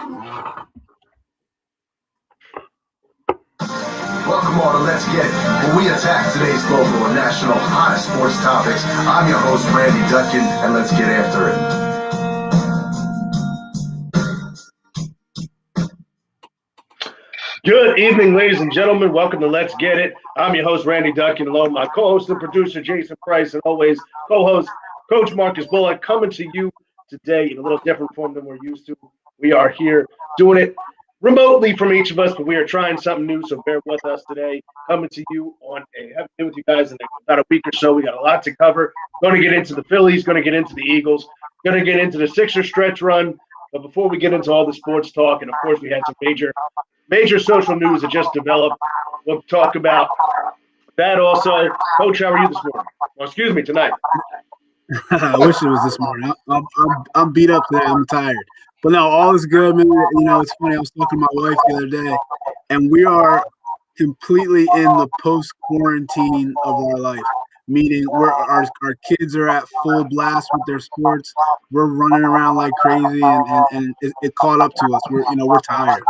Welcome all to Let's Get It, where we attack today's local and national hottest sports topics. I'm your host, Randy Dutkin, and let's get after it. Good evening, ladies and gentlemen. Welcome to Let's Get It. I'm your host, Randy Dutkin, along with my co-host and producer, Jason Price, and always co-host, Coach Marcus Bullock, coming to you today in a little different form than we're used to. We are here doing it remotely from each of us, but we are trying something new, so bear with us today. Coming to you on have been with you guys in about a week or so. We got a lot to cover. Going to get into the Phillies, going to get into the Eagles, going to get into the Sixers stretch run. But before we get into all the sports talk, and of course we had some major social news that just developed. We'll talk about that also. Coach, how are you this morning? Well, excuse me, tonight. I wish it was this morning. I'm beat up today. I'm tired. But no, all is good, man. You know, it's funny. I was talking to my wife the other day, and we are completely in the post-quarantine of our life, meaning our kids are at full blast with their sports. We're running around like crazy, and it caught up to us. We're tired.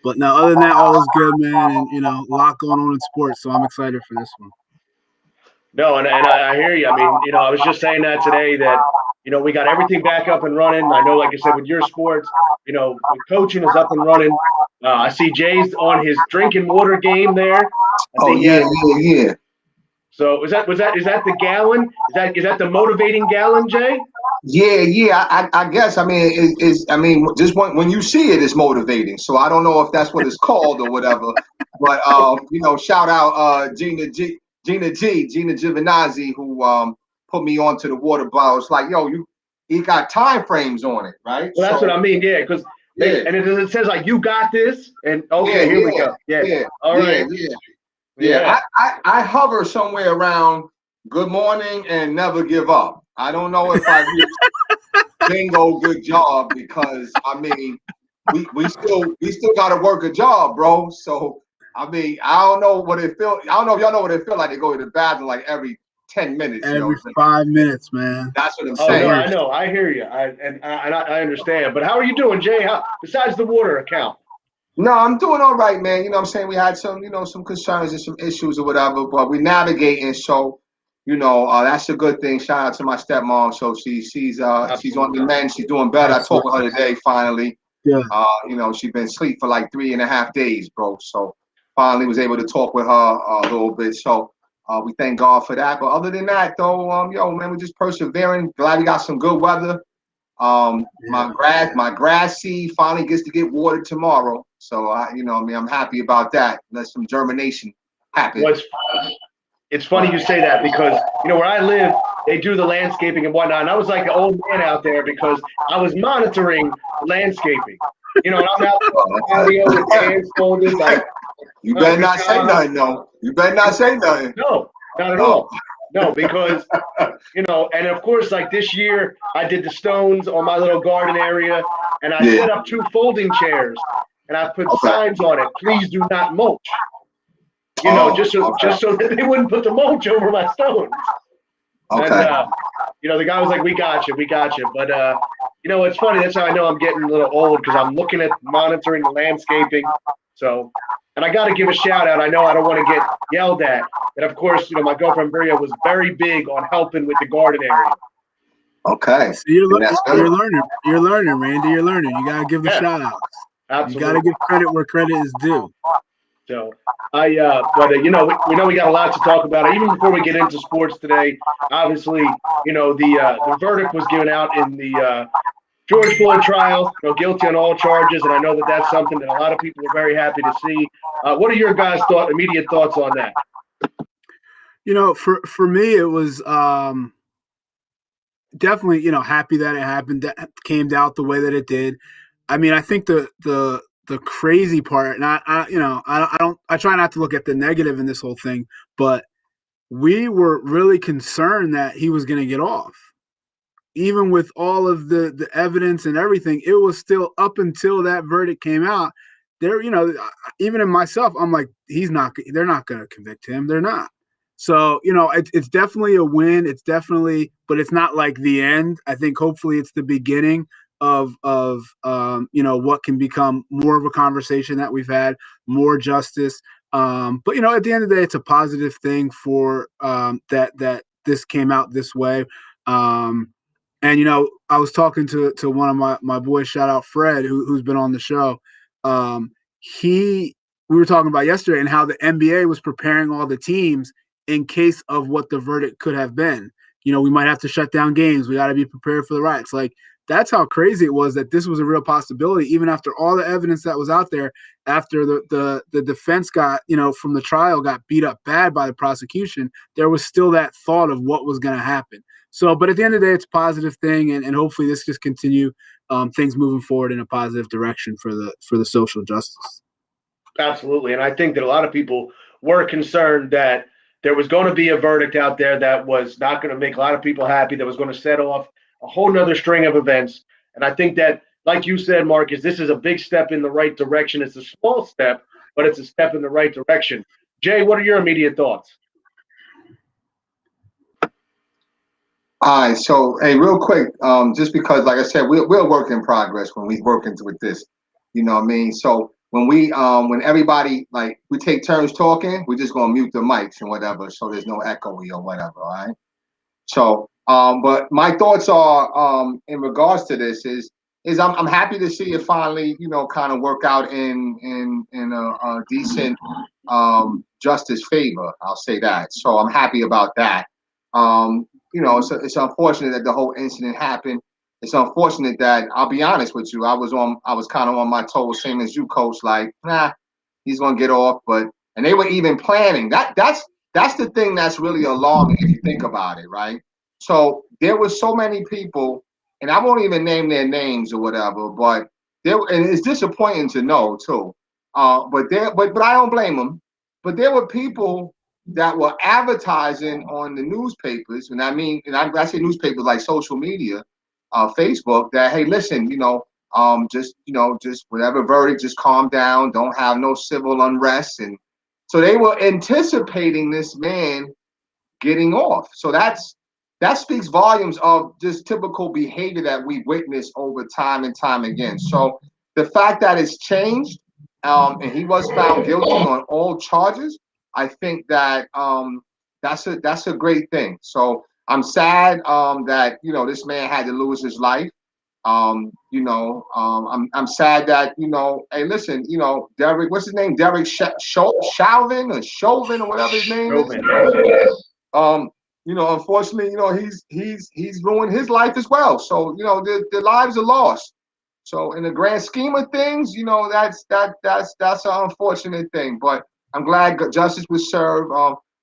But no, other than that, all is good, man. And, a lot going on in sports, so I'm excited for this one. No, and I hear you. I mean, I was just saying that today that, we got everything back up and running. I know, like I said, with your sports, the coaching is up and running. I see Jay's on his drinking water game there. Yeah. So is that the gallon? Is that the motivating gallon, Jay? Yeah. I guess. I mean, just when you see it, it's motivating. So I don't know if that's what it's called or whatever. But shout out Gina Giovinazzi, who put me onto the water bottle. It's like, you got time frames on it, right? Well, that's what I mean. Yeah, because and it says like you got this, and here we go. Yeah. All right. Yeah. I hover somewhere around good morning and never give up. I don't know if I reached bingo good job, because I mean we still gotta work a job, bro. So I mean, I don't know what it feel. I don't know if y'all know what it feel like to go to the bathroom like every 10 minutes. Every 5 minutes, man. That's what I'm saying. No, I know. I hear you. I understand. But how are you doing, Jay? Besides the water account? No, I'm doing all right, man. You know what I'm saying? We had some, some concerns and some issues or whatever, but we're navigating. So, that's a good thing. Shout out to my stepmom. So she's on the mend. She's doing better. I talked with her today, finally. Yeah. She's been asleep for like 3.5 days, bro. So finally was able to talk with her a little bit. So we thank God for that. But other than that, though, man, we're just persevering. Glad we got some good weather. My grass seed finally gets to get watered tomorrow. So I'm happy about that. Let some germination happen. It's funny you say that, because where I live, they do the landscaping and whatnot. And I was like an old man out there because I was monitoring landscaping. And I'm out there on the patio with hands folded. Like, you better not say nothing, though. You better not say nothing. No, not at all. No, because, and of course, like this year, I did the stones on my little garden area, and I set up 2 folding chairs, and I put signs on it. Please do not mulch. Just so that they wouldn't put the mulch over my stones. Okay. And, the guy was like, we got you. But, it's funny. That's how I know I'm getting a little old, because I'm looking at monitoring the landscaping. So, and I got to give a shout out. I know I don't want to get yelled at. And of course, my girlfriend Bria was very big on helping with the garden area. Okay. So you're learning. You're learning, Randy. You're learning. You got to give the shout outs. Absolutely. You got to give credit where credit is due. So we know we got a lot to talk about. Even before we get into sports today, obviously, the verdict was given out in the George Floyd trial, guilty on all charges, and I know that that's something that a lot of people are very happy to see. What are your guys' immediate thoughts on that? For me, it was definitely, happy that it happened, that came out the way that it did. I mean, I think the crazy part, and I try not to look at the negative in this whole thing, but we were really concerned that he was going to get off. Even with all of the evidence and everything, it was still up until that verdict came out. There, even in myself, I'm like, they're not going to convict him. They're not. So, it's definitely a win. It's definitely, but it's not like the end. I think hopefully it's the beginning of what can become more of a conversation that we've had, more justice. But at the end of the day, it's a positive thing for that this came out this way. And I was talking to one of my boys, shout out Fred, who's been on the show. We were talking about yesterday and how the NBA was preparing all the teams in case of what the verdict could have been. We might have to shut down games. We got to be prepared for the riots. Like, that's how crazy it was that this was a real possibility, even after all the evidence that was out there, after the defense got, from the trial got beat up bad by the prosecution, there was still that thought of what was going to happen. So, but at the end of the day, it's a positive thing, and hopefully this just continue things moving forward in a positive direction for the social justice. Absolutely. And I think that a lot of people were concerned that there was going to be a verdict out there that was not going to make a lot of people happy, that was going to set off a whole nother string of events. And I think that, like you said, Marcus, this is a big step in the right direction. It's a small step, but it's a step in the right direction. Jay, what are your immediate thoughts? All right, so hey, real quick, just because, like I said, we're a work in progress when we work into with this, you know what I mean? So when everybody, like, we take turns talking, we're just gonna mute the mics and whatever, so there's no echoey or whatever, all right? So, but my thoughts are, in regards to this is I'm happy to see it finally, kind of work out in a decent justice favor. I'll say that. So I'm happy about that. It's unfortunate that the whole incident happened. It's unfortunate that, I'll be honest with you, I was kind of on my toes, same as you, Coach. Like, nah, he's gonna get off. And they were even planning. That's the thing that's really alarming if you think about it, right? So there were so many people, and I won't even name their names or whatever, and it's disappointing to know too. But I don't blame them. But there were people that were advertising on the newspapers, and I say newspapers like social media, Facebook, that, hey, listen, just whatever verdict, just calm down, don't have no civil unrest. And so they were anticipating this man getting off. So that speaks volumes of just typical behavior that we witness over time and time again. So the fact that it's changed, and he was found guilty on all charges, I think that that's a great thing. So I'm sad that this man had to lose his life. I'm sad that hey, listen, Derek, what's his name? Derek Chauvin or whatever his name is. Unfortunately, he's ruined his life as well. So the lives are lost. So in the grand scheme of things, that's an unfortunate thing. But I'm glad justice was served.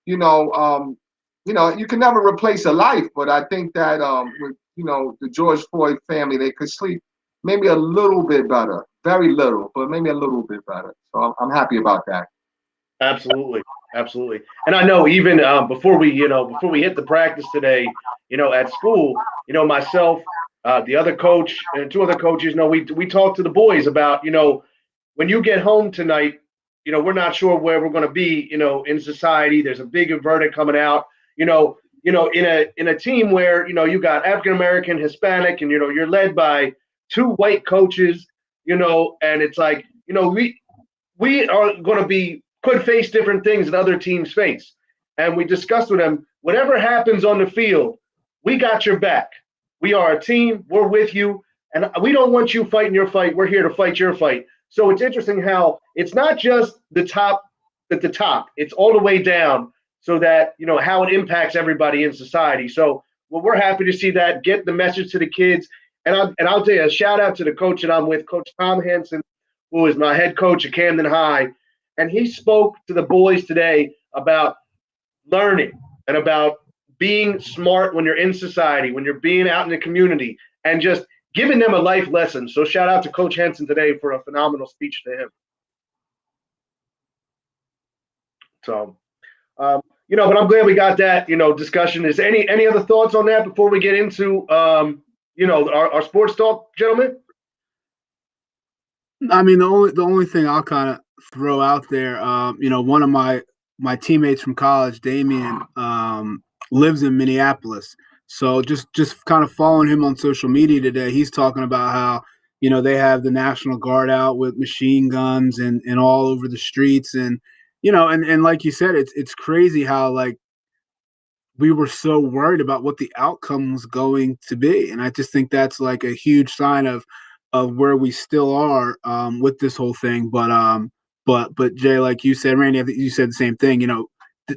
You can never replace a life, but I think that with the George Floyd family, they could sleep maybe a little bit better, very little, but maybe a little bit better. So I'm happy about that. Absolutely. And I know even before we hit the practice today, at school, myself, the other coach and two other coaches, we talked to the boys about, when you get home tonight, we're not sure where we're going to be, in society. There's a big verdict coming out, in a team where, you got African-American, Hispanic, and, you're led by two white coaches, and it's like, we are going to could face different things that other teams face. And we discussed with them, whatever happens on the field, we got your back. We are a team. We're with you. And we don't want you fighting your fight. We're here to fight your fight. So it's interesting how it's not just the top at the top. It's all the way down so that, how it impacts everybody in society. So we're happy to see that, get the message to the kids. And I'll tell you, a shout out to the coach that I'm with, Coach Tom Henson, who is my head coach at Camden High. And he spoke to the boys today about learning and about being smart when you're in society, when you're being out in the community, and just giving them a life lesson. So shout out to Coach Henson today for a phenomenal speech to him. So, but I'm glad we got that, discussion. Is any other thoughts on that before we get into, our sports talk, gentlemen? I mean, the only thing I'll kind of throw out there, one of my teammates from college, Damian, lives in Minneapolis. So just kind of following him on social media today, he's talking about how, they have the National Guard out with machine guns and all over the streets. And, and like you said, it's crazy how, like, we were so worried about what the outcome was going to be. And I just think that's like a huge sign of where we still are with this whole thing. But Jay, like you said, Randy, I think you said the same thing.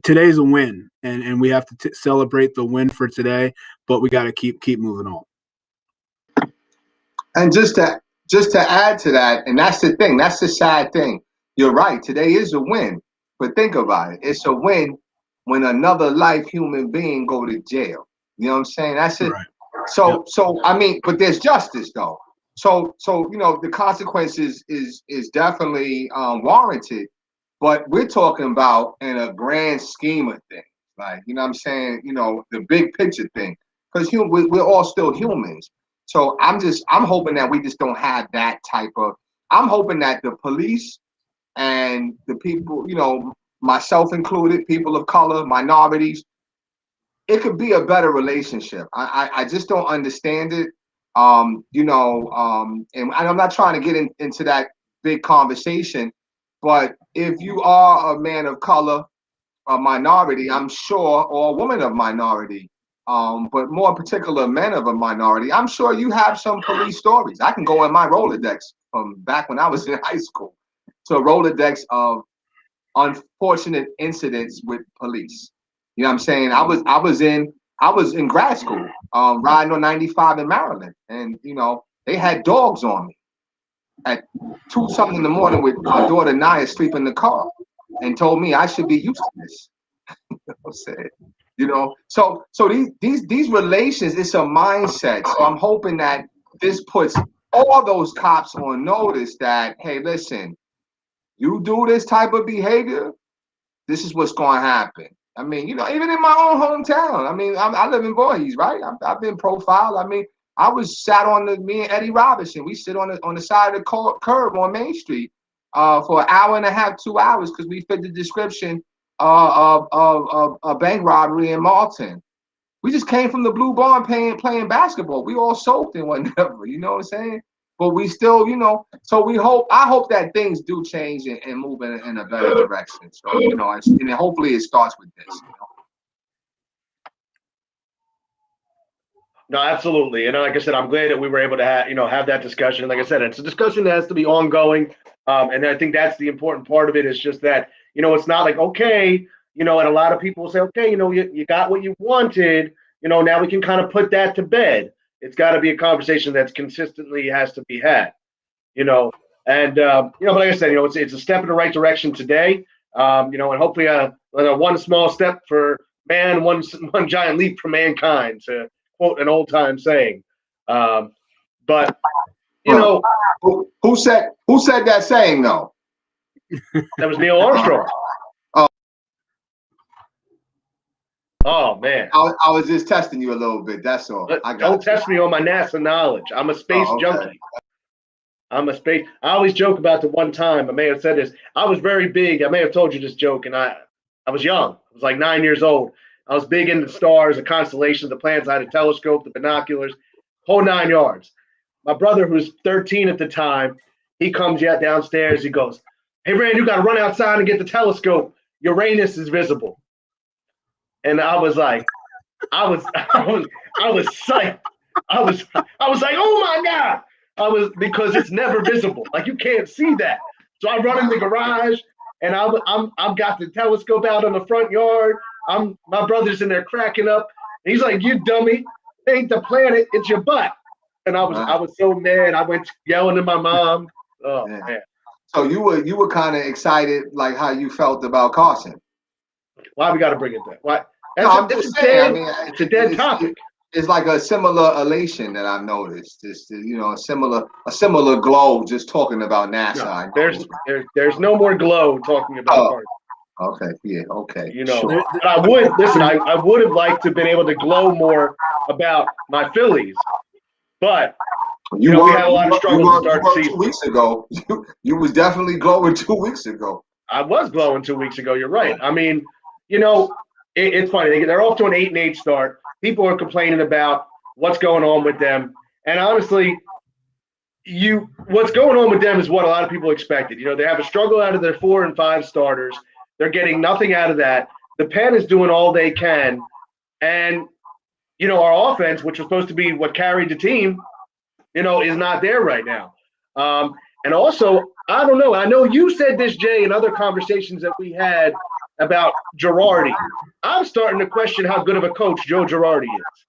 Today's a win, and we have to celebrate the win for today. But we got to keep moving on. And just to add to that, and that's the thing, that's the sad thing. You're right. Today is a win, but think about it. It's a win when another life human being go to jail. You know what I'm saying? That's it. Right. So I mean, but there's justice though. So the consequences is definitely warranted. But we're talking about in a grand scheme of things, like, what I'm saying, the big picture thing, because we're all still humans. So I'm hoping that we just don't have that type of. I'm hoping that the police and the people, myself included, people of color, minorities, it could be a better relationship. I just don't understand it. And I'm not trying to get into that big conversation, but if you are a man of color, a minority, I'm sure, or a woman of minority, but more particular men of a minority, I'm sure you have some police stories. I can go in my Rolodex from back when I was in high school to a Rolodex of unfortunate incidents with police. You know what I'm saying? I was in grad school, riding on 95 in Maryland, and they had dogs on me at 2-something in the morning with my daughter Naya asleep in the car, and told me I should be used to this. You know what I'm saying? So these relations, it's a mindset. So I'm hoping that this puts all those cops on notice that, hey, listen, you do this type of behavior, this is what's going to happen. I mean, even in my own hometown. I mean, I live in Voorhees, right? I've been profiled. I mean, I was sat me and Eddie Robinson. We sit on the side of the curb on Main Street for an hour and a half, 2 hours, because we fit the description of a bank robbery in Malton. We just came from the Blue Barn playing basketball. We all soaked and whatever. You know what I'm saying? But we still, so I hope that things do change and move in a better direction. So, and hopefully it starts with this. No, absolutely. And like I said, I'm glad that we were able to have that discussion. Like I said, it's a discussion that has to be ongoing. And I think that's the important part of it, is just that, it's not like, okay, and a lot of people will say, okay, you got what you wanted, now we can kind of put that to bed. It's got to be a conversation that's consistently has to be had, and, but like I said, it's a step in the right direction today, and hopefully one small step for man, one giant leap for mankind, to quote an old time saying. But, who said that saying though? That was Neil Armstrong. Oh man! I was just testing you a little bit. That's all. Don't test me on my NASA knowledge. I'm a space junkie. I always joke about the one time I may have said this. I was very big. I may have told you this joke, and I was young. I was like 9 years old. I was big into the stars, the constellations, the planets. I had a telescope, the binoculars, whole 9 yards. My brother, who was 13 at the time, he comes downstairs. He goes, "Hey, Rand, you got to run outside and get the telescope. Uranus is visible." And I was like, I was psyched. I was like, oh my God. Because it's never visible. Like, you can't see that. So I run in the garage, and I've got the telescope out in the front yard. My brother's in there cracking up. And he's like, "You dummy, it ain't the planet, it's your butt." And I was so mad. I went yelling at my mom. Oh man. So you were kind of excited, like how you felt about Carson. Why we got to bring it back? Why? It's a dead topic. It's like a similar elation that I've noticed. Just a similar glow just talking about NASA. No, there's no more glow talking about Carson. Okay, yeah, okay. Sure. But I would have liked to have been able to glow more about my Phillies, but we had a lot of struggles to start the season. 2 weeks ago, you was definitely glowing 2 weeks ago. I was glowing 2 weeks ago. You're right. I mean, it's funny. They're off to an 8-8 start. People are complaining about what's going on with them. And honestly, what's going on with them is what a lot of people expected. They have a struggle out of their 4 and 5 starters. They're getting nothing out of that. The Pen is doing all they can. And, our offense, which was supposed to be what carried the team, is not there right now. And also, I don't know. I know you said this, Jay, in other conversations that we had about Girardi. I'm starting to question how good of a coach Joe Girardi is.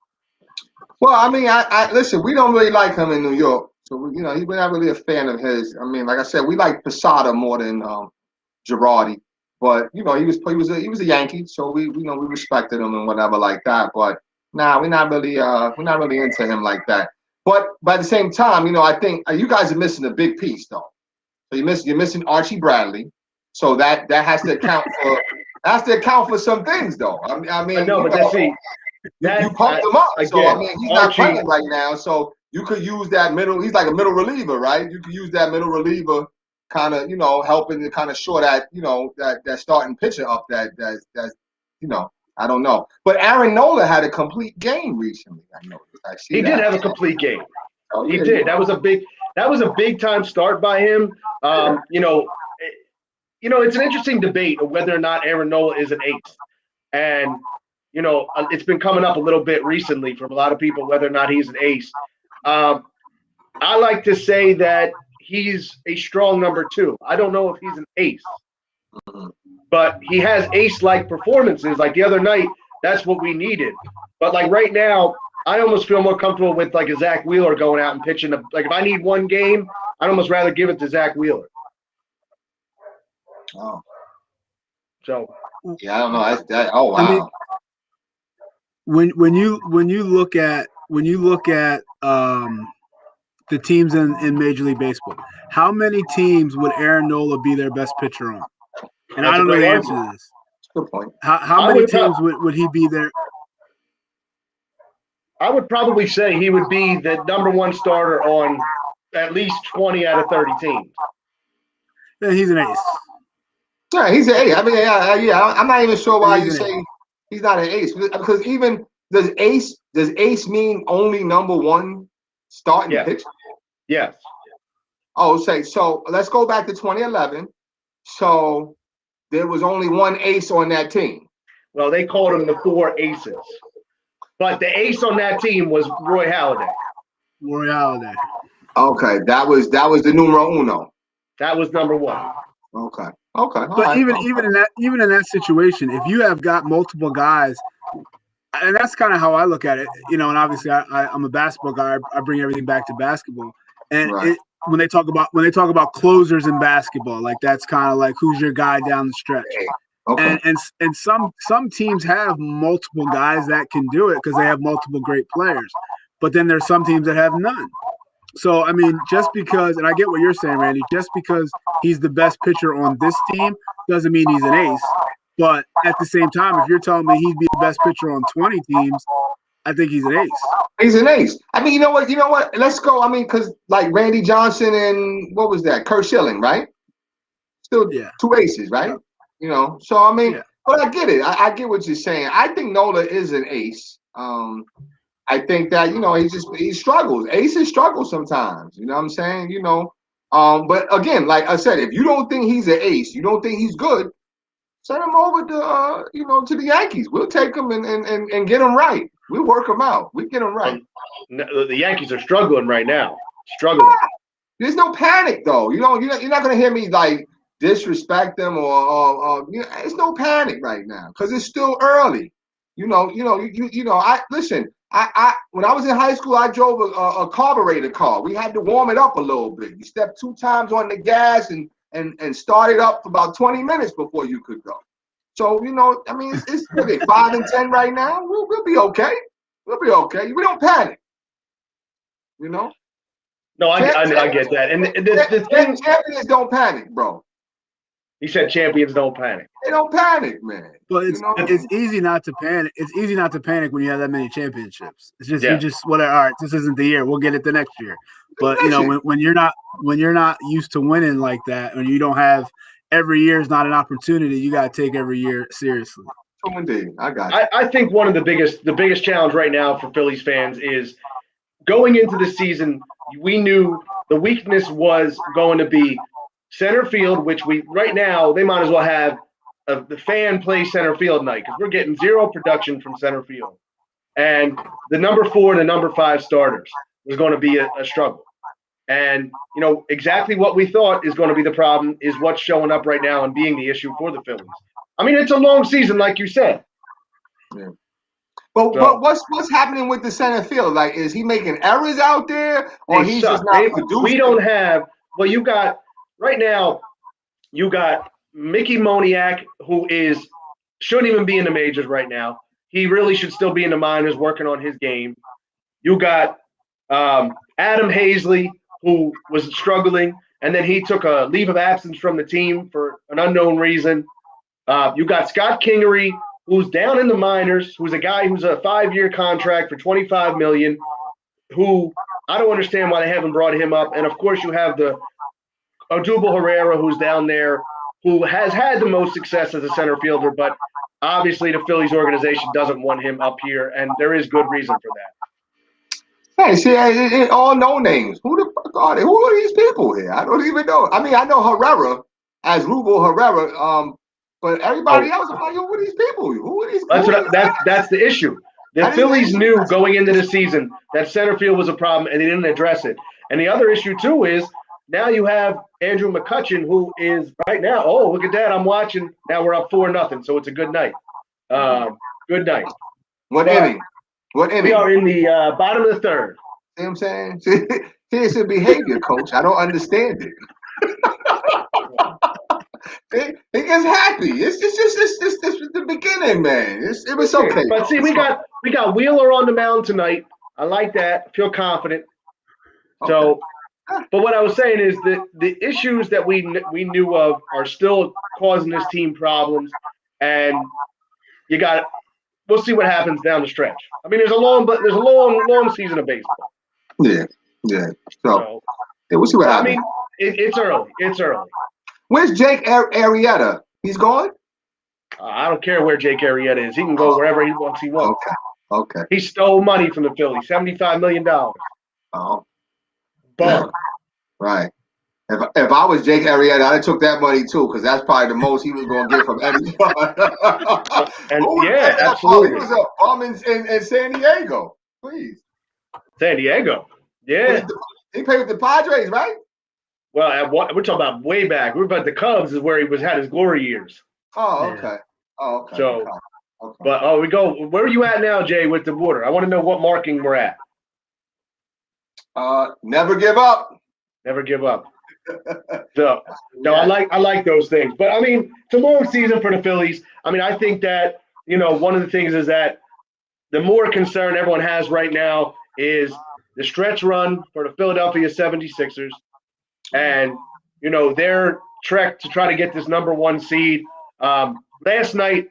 Well, I mean, I listen, we don't really like him in New York. So, we're not really a fan of his. I mean, like I said, we like Posada more than Girardi. But, he was a Yankee, so we respected him and whatever like that. But we're not really into him like that. But by the same time, I think you guys are missing a big piece though. So you're missing Archie Bradley. So that has to account for some things though. I mean, no, but you pumped him up. Again, so I mean, he's not playing right now. So you could use that middle. He's like a middle reliever, right? You could use that middle reliever, kind of, helping to kind of shore that, that starting pitcher up. That's I don't know. But Aaron Nola had a complete game recently. I know. He did have a complete game. Oh, he did. That was a big time start by him. It's an interesting debate of whether or not Aaron Nola is an ace. And, it's been coming up a little bit recently from a lot of people whether or not he's an ace. I like to say that he's a strong number 2. I don't know if he's an ace. But he has ace-like performances. Like the other night, that's what we needed. But like right now, I almost feel more comfortable with like a Zach Wheeler going out and pitching. Like if I need one game, I'd almost rather give it to Zach Wheeler. Oh. So. Yeah, I don't know. Oh wow. I mean, when you look at the teams in Major League Baseball, how many teams would Aaron Nola be their best pitcher on? And I don't know the answer to this. Good point. How many teams would he be there? I would probably say he would be the number 1 starter on at least 20 out of 30 teams. Yeah, he's an ace. Yeah, he's an ace. I mean, yeah. I'm not even sure why you say he's not an ace, because even does ace mean only number 1 starting pitcher? Yes. Oh, so let's go back to 2011. So there was only 1 ace on that team. Well, they called him the 4 aces. But the ace on that team was Roy Halladay. Roy Halladay. Okay, that was the numero uno. That was number 1. Okay. But even in that situation, if you have got multiple guys, and that's kind of how I look at it, and obviously I'm a basketball guy. I bring everything back to basketball, and right. When they talk about closers in basketball, like that's kind of like who's your guy down the stretch. Okay. And some teams have multiple guys that can do it because they have multiple great players, but then there's some teams that have none. So I mean, just because, and I get what you're saying, Randy, just because he's the best pitcher on this team doesn't mean he's an ace. But at the same time, if you're telling me he'd be the best pitcher on 20 teams, I think he's an ace. He's an ace. I mean, you know what? Let's go. I mean, because like Randy Johnson and what was that? Curt Schilling, right? Still 2 aces, right? So I mean, but I get it. I get what you're saying. I think Nola is an ace. I think that, he struggles. Aces struggle sometimes. You know what I'm saying? But again, like I said, if you don't think he's an ace, you don't think he's good, send him over to, to the Yankees. We'll take him and get him right. We'll work him out. We get him right. The Yankees are struggling right now. Struggling. There's no panic though. You're not gonna hear me like disrespect them or it's no panic right now because it's still early. I listen. I when I was in high school, I drove a carburetor car. We had to warm it up a little bit. You step 2 times on the gas and start it up for about 20 minutes before you could go. So, I mean, it's 5 and 10 right now. We'll be okay. We'll be okay. We don't panic. No, I get that. And the thing, champions don't panic, bro. He said champions don't panic. They don't panic, man. But it's easy not to panic. It's easy not to panic when you have that many championships. It's just you just whatever. All right, this isn't the year. We'll get it the next year. But when you're not used to winning like that, and you don't have every year is not an opportunity, you got to take every year seriously. true indeed. I got you. I think one of the biggest challenge right now for Phillies fans is going into the season. We knew the weakness was going to be center field, which right now they might as well have the fan play center field night because we're getting zero production from center field, and the number 4 and the number 5 starters was going to be a struggle. And exactly what we thought is going to be the problem is what's showing up right now and being the issue for the Phillies. I mean, it's a long season, like you said. Yeah. But what's happening with the center field? Like, is he making errors out there, or he's just not producing? We don't have. Well, you got right now. You got Mickey Moniak, who shouldn't even be in the majors right now. He really should still be in the minors working on his game. You got Adam Hazley, who was struggling, and then he took a leave of absence from the team for an unknown reason. You got Scott Kingery, who's down in the minors, who's a guy who's a 5-year contract for $25 million, who I don't understand why they haven't brought him up. And, of course, you have the Odubel Herrera, who's down there, who has had the most success as a center fielder, but obviously the Phillies organization doesn't want him up here, and there is good reason for that. Hey, see, it all no names. Who the fuck are they? Who are these people here? I don't even know. I mean, I know Herrera as Rubo Herrera, but everybody else, I'm like, who are these people? Who are these? That's the issue. The Phillies knew going into the season that center field was a problem, and they didn't address it. And the other issue too is now you have Andrew McCutchen, who is right now. Oh, look at that! I'm watching. Now we're up 4-0, so it's a good night. Good night. What inning? What inning? We are in the bottom of the third. See what I'm saying? See, it's a behavior, coach. I don't understand it. He gets happy. It's just the beginning, man. It was okay. But see, we got Wheeler on the mound tonight. I like that. Feel confident. Okay. So, but what I was saying is that the issues that we knew of are still causing this team problems, and we'll see what happens down the stretch. I mean, there's a long season of baseball. Yeah. So we'll see what happens. I mean, it's early. It's early. Where's Jake Arrieta? He's gone? I don't care where Jake Arrieta is. He can go wherever he wants. Okay. He stole money from the Phillies, $75 million. Oh. Bum. Right. If I was Jake Arrieta, I'd have took that money too, because that's probably the most he was going to get from anybody. Absolutely. He was a bum in San Diego. Please. San Diego. Yeah. He played with the Padres, right? Well, we're talking about way back. We're about the Cubs is where he had his glory years. Oh, okay. So, okay. But we go. Where are you at now, Jay, with the water? I want to know what marking we're at. Never give up. Never give up. So, no, I like those things. But I mean, it's a long season for the Phillies. I mean, I think that one of the things is that the more concern everyone has right now is the stretch run for the Philadelphia 76ers. And, their trek to try to get this number 1 seed. Last night,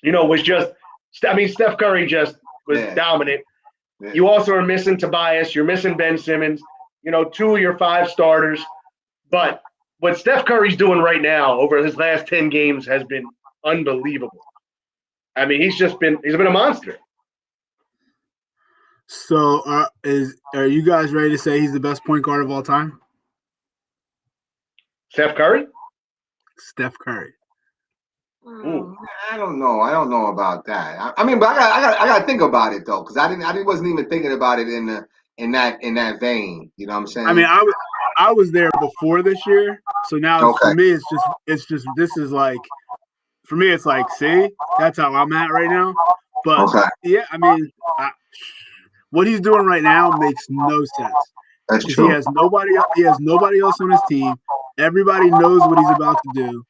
was just – Steph Curry just was dominant. Yeah. You also are missing Tobias. You're missing Ben Simmons, 2 of your 5 starters. But what Steph Curry's doing right now over his last 10 games has been unbelievable. I mean, he's been a monster. So are you guys ready to say he's the best point guard of all time? Steph Curry? Steph Curry. I don't know. I don't know about that. I mean, but I got to think about it though, because I wasn't even thinking about it in that vein. You know what I'm saying? I mean, I was there before this year, so now for me it's just this is like for me it's like see that's how I'm at right now. But yeah, I mean, what he's doing right now makes no sense. That's true. He has nobody else on his team. Everybody knows what he's about to do.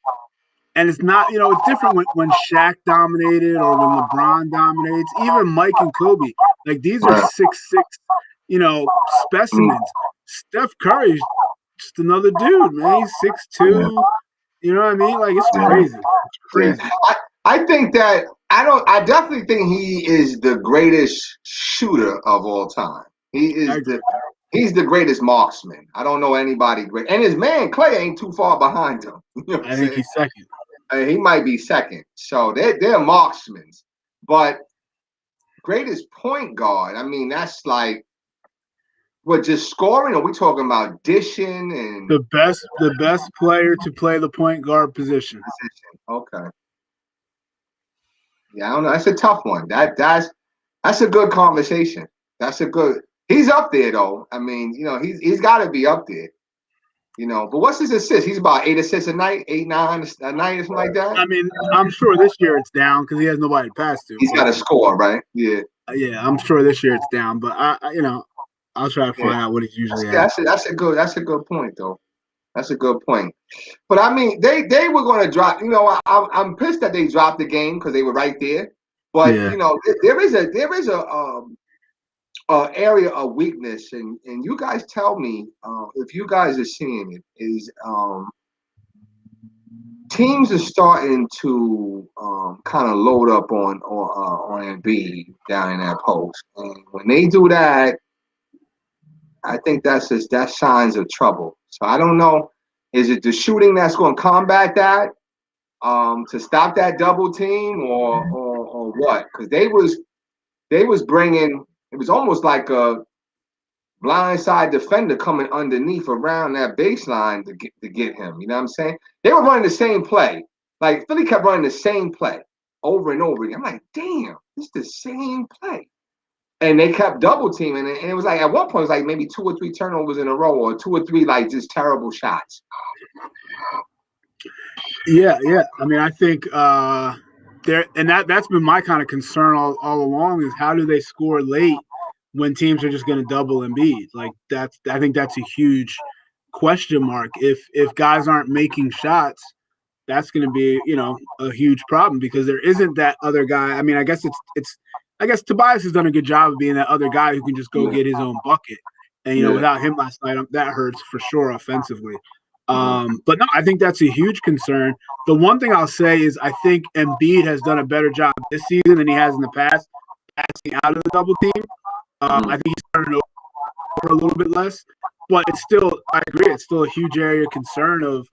And it's not, it's different when Shaq dominated or when LeBron dominates, even Mike and Kobe. Like, these are 6'6", specimens. Steph Curry's just another dude, man. He's 6'2". You know what I mean? Like, it's crazy. It's crazy. I think that I definitely think he is the greatest shooter of all time. He's the greatest marksman. I don't know anybody great. And his man Clay ain't too far behind him. I think he's second. He might be second. So they're marksmen. But greatest point guard, I mean, that's like, what, just scoring? Or are we talking about dishing and the best player to play the point guard position? Okay. Yeah, I don't know. That's a tough one. That's a good conversation. That's a good. He's up there though. I mean, he's got to be up there. But what's his assist? He's about 8 assists a night, 8, 9 a night, or something like that. I mean, I'm sure this year it's down because he has nobody to pass to. He's got to score, right? Yeah. Yeah, I'm sure this year it's down, but I'll try to find out what he's usually at. That's a good point though. That's a good point. But I mean, they were going to drop. I'm pissed that they dropped the game because they were right there. But there is a area of weakness, and you guys tell me if you guys are seeing it. Is teams are starting to kind of load up on Embiid down in that post, and when they do that, I think that's signs of trouble. So I don't know. Is it the shooting that's going to combat that to stop that double team, or what? Because they was bringing. It was almost like a blindside defender coming underneath around that baseline to get him. You know what I'm saying? They were running the same play. Like Philly kept running the same play over and over again. I'm like, damn, it's the same play. And they kept double teaming, and it was like at one point it was like maybe 2 or 3 turnovers in a row, or 2 or 3 like just terrible shots. Yeah. I mean, I think that's been my kind of concern all along is how do they score late when teams are just going to double Embiid? Like I think that's a huge question mark. If guys aren't making shots, that's going to be a huge problem because there isn't that other guy. I mean, I guess I guess Tobias has done a good job of being that other guy who can just go get his own bucket. And, without him last night, that hurts for sure offensively. But no, I think that's a huge concern. The one thing I'll say is I think Embiid has done a better job this season than he has in the past passing out of the double team. I think he's starting over a little bit less. But it's still, I agree, it's still a huge area of concern of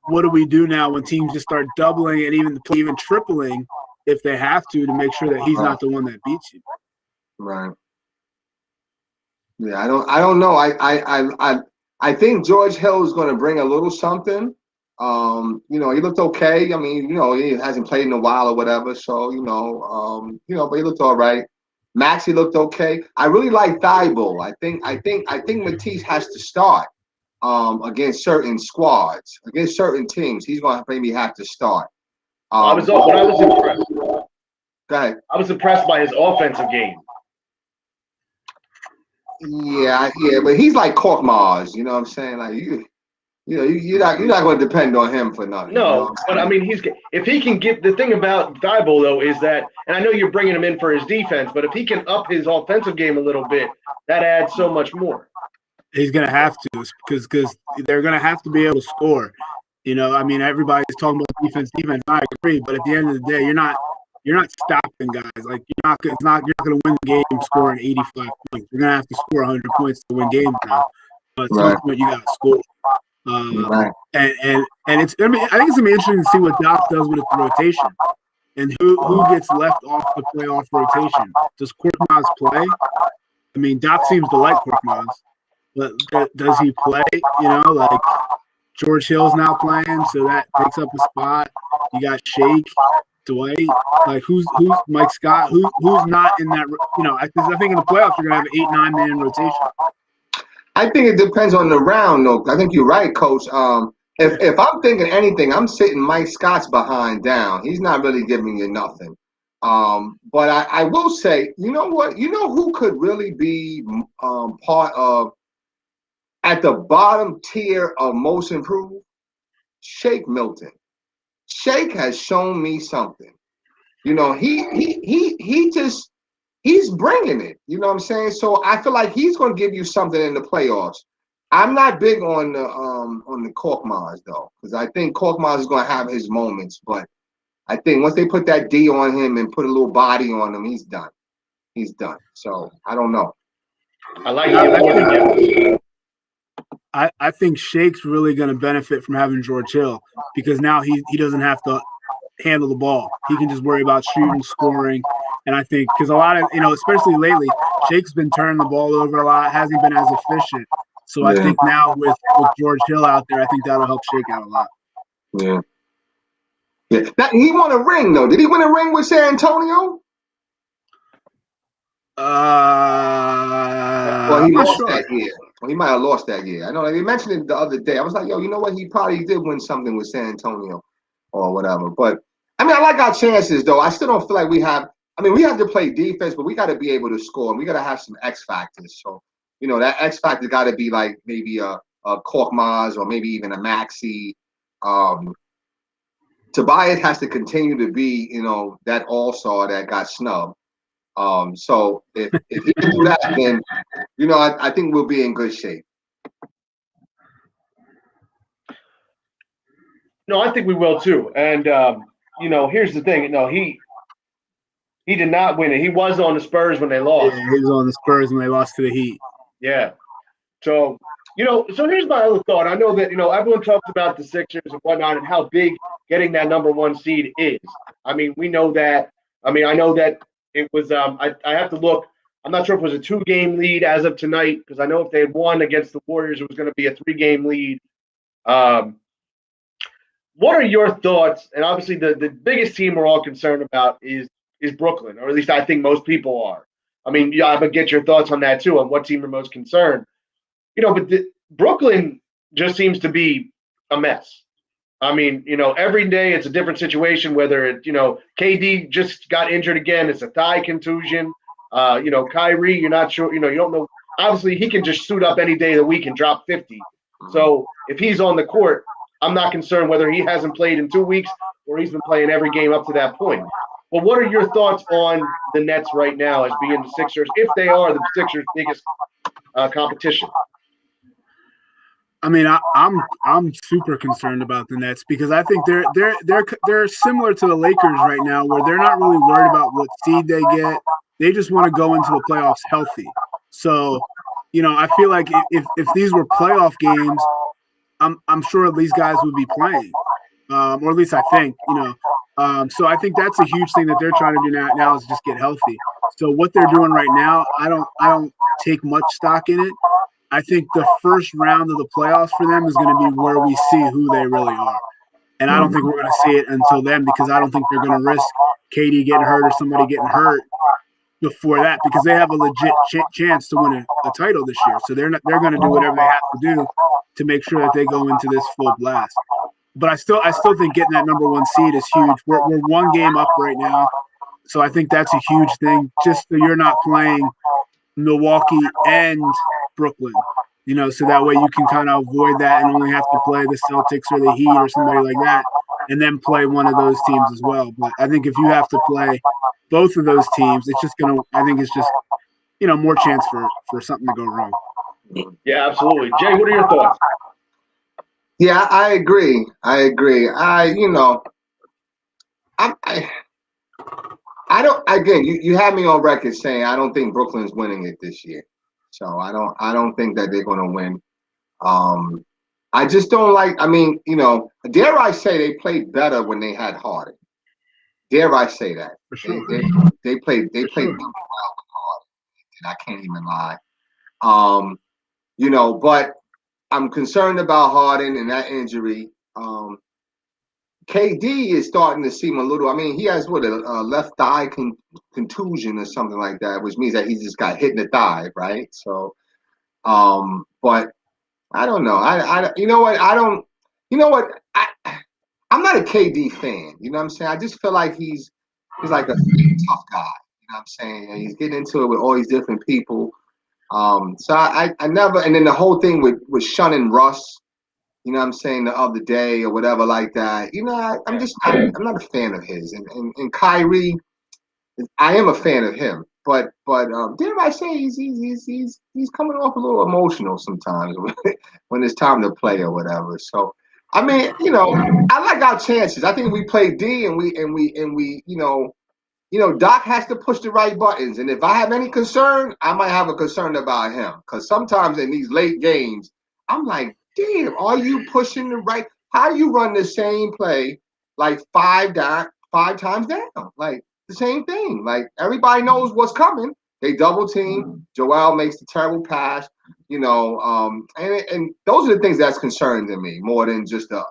what do we do now when teams just start doubling and even tripling if they have to make sure that he's not the one that beats you. Right. Yeah, I don't know. I think George Hill is going to bring a little something. He looked okay. I mean, he hasn't played in a while or whatever. So, but he looked all right. Maxey looked okay. I really like Thibault. I think Matisse has to start against certain squads, against certain teams. He's going to maybe have to start. I was impressed. Go ahead. I was impressed by his offensive game. Yeah, but he's like Korkmaz, you know what I'm saying? Like you're not going to depend on him for nothing. No, but I mean, if he can get the thing about Thibault though is that, and I know you're bringing him in for his defense, but if he can up his offensive game a little bit, that adds so much more. He's going to have to because they're going to have to be able to score. I mean, everybody's talking about defense. I agree, but at the end of the day, you're not stopping guys. Like you're not going to win the game scoring 85 points. You're going to have to score 100 points to win games now. But at some point, you got to score. Right. And it's. I think it's going to be interesting to see what Doc does with the rotation and who gets left off the playoff rotation. Does Korkmaz play? I mean, Doc seems to like Korkmaz, but does he play? Like George Hill's now playing, so that takes up a spot. You got Shake, Dwight, like who's Mike Scott, who's not in that, because I think in the playoffs you're gonna have an 8-9 man rotation. I think it depends on the round, though. I think you're right, Coach. If I'm thinking anything, I'm sitting Mike Scott's behind down. He's not really giving you nothing. But I will say, you know what? You know who could really be part of at the bottom tier of most improved? Shake Milton. Shake has shown me something. He's bringing it. You know what I'm saying? So I feel like he's going to give you something in the playoffs. I'm not big on the Korkmaz though, because I think Korkmaz is going to have his moments. But I think once they put that D on him and put a little body on him, he's done. He's done. So I don't know. I like it. I think Shake's really going to benefit from having George Hill because now he doesn't have to handle the ball. He can just worry about shooting, scoring. And I think because a lot of, especially lately, Shake's been turning the ball over a lot, hasn't been as efficient. So I think now with George Hill out there, I think that'll help Shake out a lot. Yeah. Yeah. He won a ring, though. Did he win a ring with San Antonio? Well, he lost that year. Well, he might have lost that year. I know they mentioned it the other day. I was like, yo, you know what? He probably did win something with San Antonio or whatever. But, I mean, I like our chances, though. I still don't feel like we have – I mean, we have to play defense, but we got to be able to score. And we got to have some X factors. So, that X factor got to be like maybe a Korkmaz or maybe even a Maxey. Tobias has to continue to be, that all-star that got snubbed. So if he can do that, then I think we'll be in good shape. No, I think we will too. And here's the thing. No, he did not win it. He was on the Spurs when they lost. Yeah, he was on the Spurs when they lost to the Heat. Yeah. So so here's my other thought. I know that everyone talks about the Sixers and whatnot and how big getting that number 1 seed is. I mean, we know that. I mean, I know that. It was I have to look. I'm not sure if it was a 2-game lead as of tonight because I know if they had won against the Warriors, it was going to be a 3-game lead. What are your thoughts? And obviously, the biggest team we're all concerned about is Brooklyn, or at least I think most people are. I mean, I would get your thoughts on that too, on what team you're most concerned. But Brooklyn just seems to be a mess. I mean, every day it's a different situation, whether it, KD just got injured again. It's a thigh contusion. Kyrie, you're not sure, you don't know. Obviously, he can just suit up any day of the week and drop 50. So if he's on the court, I'm not concerned whether he hasn't played in 2 weeks or he's been playing every game up to that point. But what are your thoughts on the Nets right now as being the Sixers, if they are the Sixers' biggest competition? I mean, I'm super concerned about the Nets because I think they're similar to the Lakers right now, where they're not really worried about what seed they get. They just want to go into the playoffs healthy. So, I feel like if these were playoff games, I'm sure these guys would be playing, or at least I think. So I think that's a huge thing that they're trying to do now is just get healthy. So what they're doing right now, I don't take much stock in it. I think the first round of the playoffs for them is going to be where we see who they really are. And I don't think we're going to see it until then because I don't think they're going to risk KD getting hurt or somebody getting hurt before that because they have a legit chance to win a title this year. So they're going to do whatever they have to do to make sure that they go into this full blast. But I still think getting that number 1 seed is huge. We're 1 game up right now. So I think that's a huge thing just so you're not playing Milwaukee and Brooklyn, so that way you can kind of avoid that and only have to play the Celtics or the Heat or somebody like that and then play one of those teams as well. But I think if you have to play both of those teams, it's just more chance for something to go wrong. Yeah, absolutely. Jay, what are your thoughts? Yeah, I agree. I don't. Again, you have me on record saying I don't think Brooklyn's winning it this year. So I don't think that they're going to win. I just don't like. I mean, dare I say they played better when they had Harden? Dare I say that? For sure. They played well with Harden, and I can't even lie. But I'm concerned about Harden and that injury. KD is starting to seem a little. I mean, he has a left thigh contusion or something like that, which means that he just got hit in the thigh, right? So, but I don't know. I'm not a KD fan. You know what I'm saying? I just feel like he's like a tough guy. You know what I'm saying? And he's getting into it with all these different people. So I never. And then the whole thing with shunning Russ. You know what I'm saying, the other day or whatever like that. I'm not a fan of his. And Kyrie, I am a fan of him. But dare I say he's coming off a little emotional sometimes when it's time to play or whatever. So I mean, I like our chances. I think we play D and we Doc has to push the right buttons. And if I have any concern, I might have a concern about him. Because sometimes in these late games, I'm like, damn, are you pushing the right? How you run the same play like five times down? Like the same thing. Like everybody knows what's coming. They double team. Joel makes the terrible pass. And those are the things that's concerning to me more than just the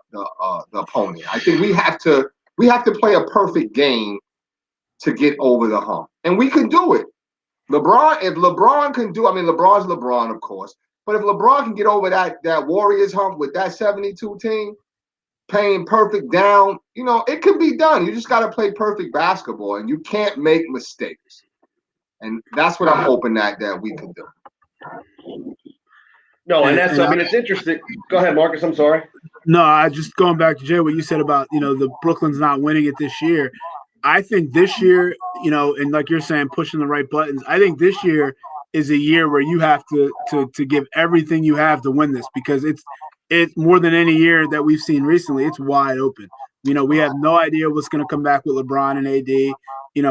opponent. I think we have to play a perfect game to get over the hump, and we can do it. If LeBron can do, I mean, LeBron's LeBron, of course, but if LeBron can get over that Warriors hump with that 72 team, playing perfect down, it can be done. You just got to play perfect basketball, and you can't make mistakes. And that's what I'm hoping that we can do. No, and that's, I mean, it's interesting. Go ahead, Marcus. I'm sorry. No, I just going back to Jay, what you said about, the Brooklyn's not winning it this year. I think this year, and like you're saying, pushing the right buttons, I think this year is a year where you have to give everything you have to win this, because it's more than any year that we've seen recently. It's wide open. We have no idea what's going to come back with LeBron and AD.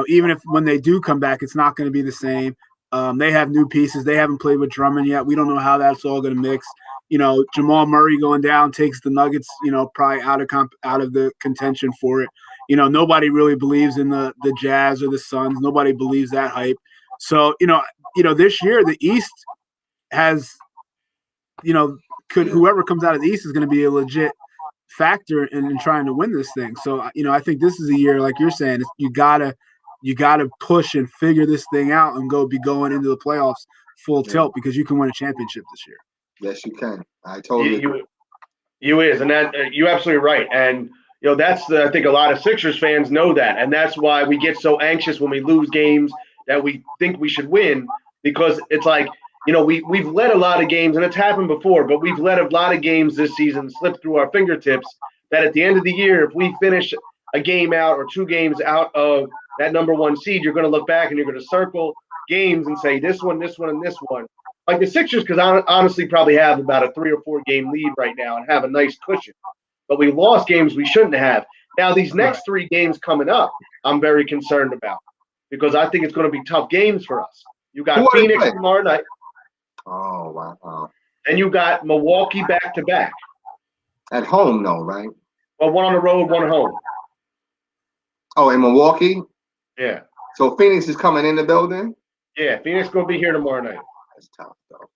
Even if when they do come back, it's not going to be the same. They have new pieces. They haven't played with Drummond yet. We don't know how that's all going to mix. Jamal Murray going down takes the Nuggets, probably out of the contention for it. Nobody really believes in the Jazz or the Suns. Nobody believes that hype. So, this year the East has, whoever comes out of the East is going to be a legit factor in trying to win this thing. So, I think this is a year, like you're saying, you gotta push and figure this thing out and be going into the playoffs full tilt, because you can win a championship this year. Yes, you can. I totally agree. You is, and that you're absolutely right. And that's I think a lot of Sixers fans know that, and that's why we get so anxious when we lose games that we think we should win, because it's like, we've let a lot of games, and it's happened before, but we've let a lot of games this season slip through our fingertips, that at the end of the year, if we finish a game out or two games out of that number one seed, you're going to look back and you're going to circle games and say this one, and this one. Like the Sixers, because honestly probably have about a 3 or 4 game lead right now and have a nice cushion. But we lost games we shouldn't have. Now, these next 3 games coming up, I'm very concerned about, because I think it's going to be tough games for us. You got Phoenix tomorrow night. Oh, wow. And you got Milwaukee back-to-back. At home, though, right? Well, one on the road, one home. Oh, in Milwaukee? Yeah. So Phoenix is coming in the building? Yeah, Phoenix going to be here tomorrow night. That's tough, though.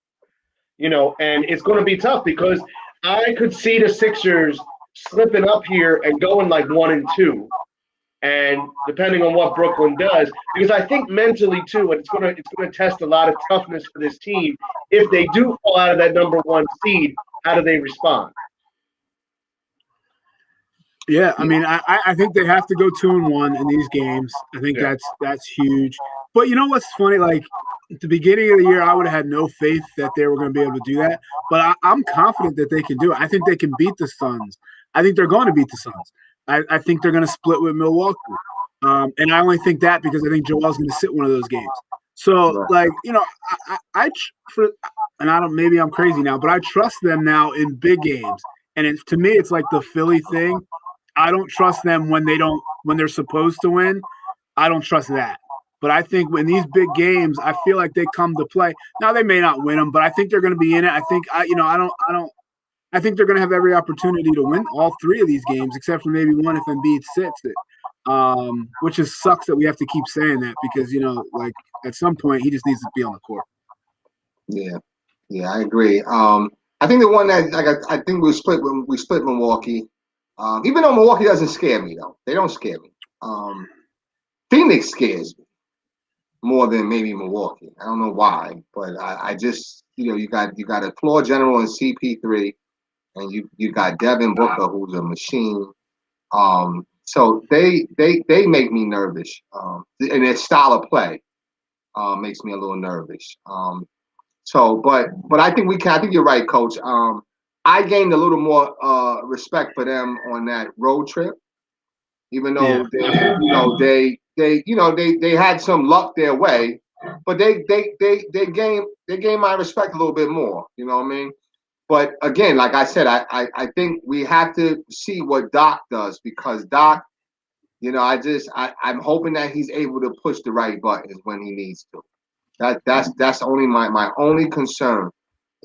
And it's going to be tough, because I could see the Sixers slipping up here and going like 1-2, and depending on what Brooklyn does, because I think mentally too, and it's going to test a lot of toughness for this team. If they do fall out of that number one seed, how do they respond? Yeah, I mean, I think they have to go 2-1 in these games. I think that's huge. But you know what's funny? Like at the beginning of the year, I would have had no faith that they were going to be able to do that. But I'm confident that they can do it. I think they can beat the Suns. I think they're going to beat the Suns. I think they're going to split with Milwaukee. And I only think that because I think Joel's going to sit one of those games. So, like, maybe I'm crazy now, but I trust them now in big games. And to me, it's like the Philly thing. I don't trust them when they're supposed to win. I don't trust that. But I think in these big games, I feel like they come to play. Now they may not win them, but I think they're going to be in it. I think I think they're going to have every opportunity to win all 3 of these games, except for maybe one if Embiid sits it. Which sucks that we have to keep saying that, because like at some point he just needs to be on the court. Yeah, I agree. I think the one that I think we split Milwaukee. Even though Milwaukee doesn't scare me, though. They don't scare me. Phoenix scares me more than maybe Milwaukee. I don't know why, but I just, you got a floor general in CP3, and you got Devin Booker, who's a machine. So they make me nervous. And their style of play makes me a little nervous. But I think I think you're right, Coach. I gained a little more respect for them on that road trip, even though they had some luck their way, but they gained my respect a little bit more. You know what I mean? But again, like I said, I think we have to see what Doc does, because Doc, I'm hoping that he's able to push the right buttons when he needs to. That's only my only concern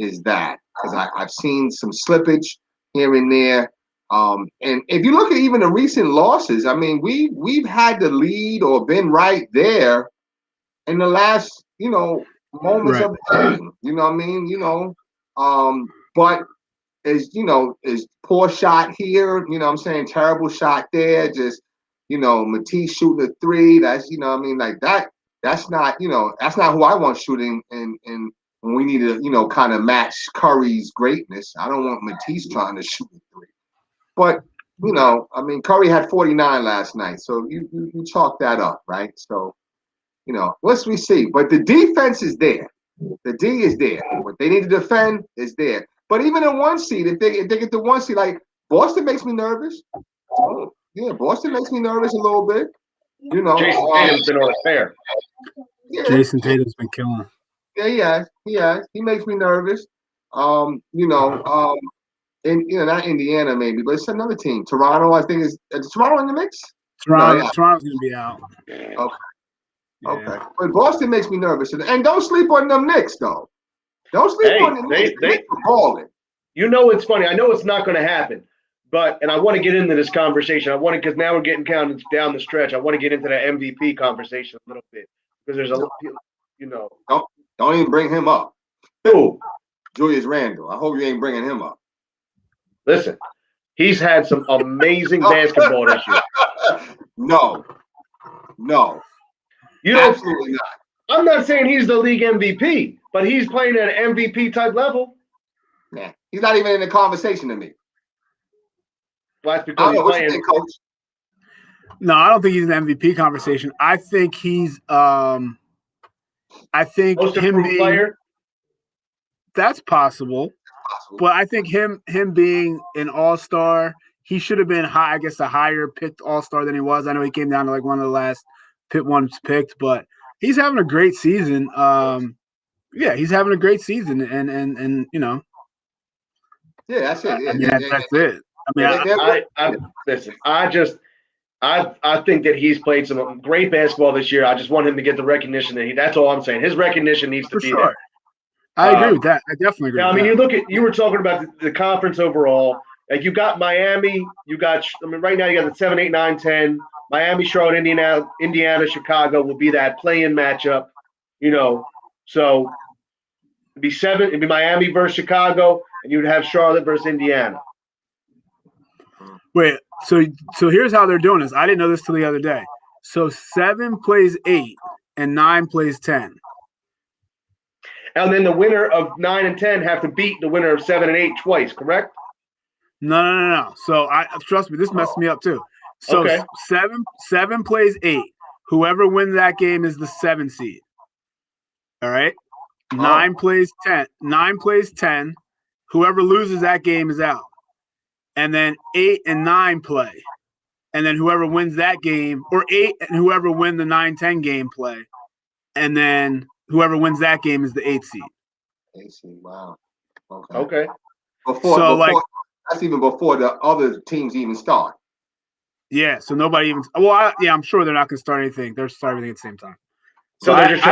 is that, because I've seen some slippage here and there. And if you look at even the recent losses, I mean, we've had the lead or been right there in the last, moments Right. of the game. You know what I mean? But is poor shot here, what I'm saying, terrible shot there, just, Matisse shooting a three, that's, like that's not, that's not who I want shooting and when we need to, kind of match Curry's greatness. I don't want Matisse trying to shoot a three. But, Curry had 49 last night, so you chalk that up, right? So, let's see. But the defense is there. The D is there. What they need to defend is there. But even in one seed, if they get the one seed, like Boston makes me nervous. Oh, yeah, Boston makes me nervous a little bit. Jason Tatum's been on a tear. Yeah, Jason Tatum's been killing. Yeah, he has. He makes me nervous. And not Indiana maybe, but it's another team. Toronto, I think is Toronto in the mix? Toronto's gonna be out. Okay. Yeah. Okay. But Boston makes me nervous. And don't sleep on them Knicks, though. Don't sleep on the Knicks. The Knicks are balling. It's funny. I know it's not going to happen, and I want to get into this conversation. Because now we're getting counted down the stretch. I want to get into that MVP conversation a little bit because there's Don't even bring him up. Who? Julius Randle. I hope you ain't bringing him up. Listen, he's had some amazing basketball this year. No. Absolutely not. I'm not saying he's the league MVP, but he's playing at an MVP type level. Nah, he's not even in the conversation to me. Well, that's because he's playing. Coach? No, I don't think he's in the MVP conversation. I think he's most improved player. That's possible. But I think him being an all-star, he should have been high. I guess a higher picked all-star than he was. I know he came down to like one of the last ones picked, but he's having a great season. He's having a great season, and Yeah, that's it. Yeah, that's it. Listen. I think that he's played some great basketball this year. I just want him to get the recognition that's all I'm saying. His recognition needs to be there. I agree with that. I definitely agree. Now, you were talking about the conference overall. Like you got Miami, right now you got the 7, 8, 9, 10. Miami, Charlotte, Indiana, Chicago will be that play-in matchup. So it'd be Miami versus Chicago, and you'd have Charlotte versus Indiana. Wait, so here's how they're doing this. I didn't know this till the other day. So 7 plays 8 and 9 plays 10. And then the winner of 9 and 10 have to beat the winner of 7 and 8 twice, correct? No. So trust me, this messed me up too. So okay. 7 plays 8. Whoever wins that game is the 7 seed. All right. 9 plays 10. 9 plays 10. Whoever loses that game is out. And then 8 and 9 play. And then whoever wins that game, or 8 and whoever win the 9-10 game play. And then whoever wins that game is the 8 seed. 8 seed, wow. Okay. That's even before the other teams even start. Yeah, so nobody even. Well, I'm sure they're not going to start anything. They're starting everything at the same time. So they're just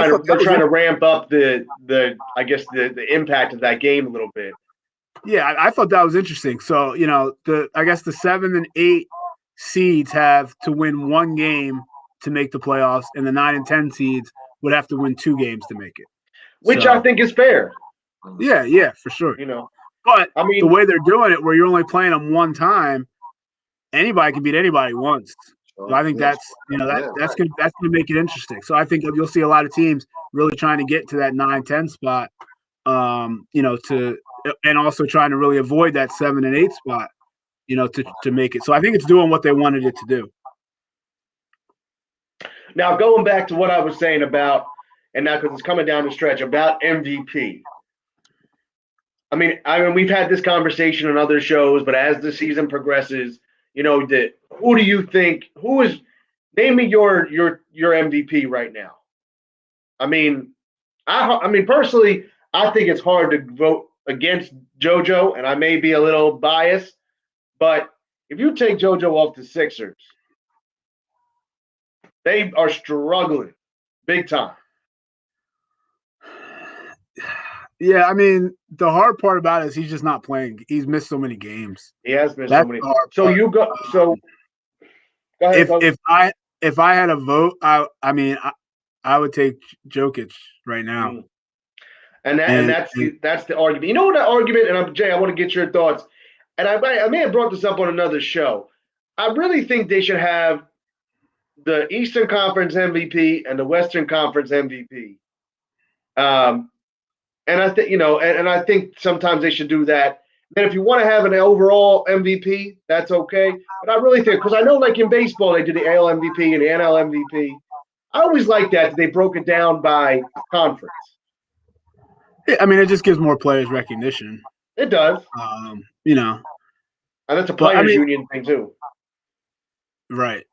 trying to ramp up the impact of that game a little bit. Yeah, I thought that was interesting. So I guess the 7 and 8 seeds have to win 1 game to make the playoffs, and the 9 and 10 seeds would have to win 2 games to make it. Which I think is fair. Yeah, for sure. But the way they're doing it, where you're only playing them 1 time, anybody can beat anybody once. So I think that's gonna make it interesting. So I think you'll see a lot of teams really trying to get to that 9-10 spot, and also trying to really avoid that 7 and 8 spot, to make it. So I think it's doing what they wanted it to do. Now going back to what I was saying about, and now because it's coming down the stretch about MVP. I mean, we've had this conversation on other shows, but as the season progresses, who do you think? Name me your MVP right now. I mean, personally, I think it's hard to vote against JoJo, and I may be a little biased, but if you take JoJo off the Sixers, they are struggling big time. Yeah, I mean, the hard part about it is he's just not playing. He's missed so many games. He has missed That's so many. the hard So part. you go. So go ahead. If I had a vote, I would take Jokic right now. Mm. And that's the argument. You know what the argument? And Jay, I want to get your thoughts. And I may have brought this up on another show. I really think they should have the Eastern Conference MVP and the Western Conference MVP. And I think and I think sometimes they should do that. And if you want to have an overall MVP, that's okay. But I really think, because I know, like in baseball, they do the AL MVP and the NL MVP. I always like that they broke it down by conference. Yeah, I mean, it just gives more players recognition. It does. And that's a players' union thing too. Right.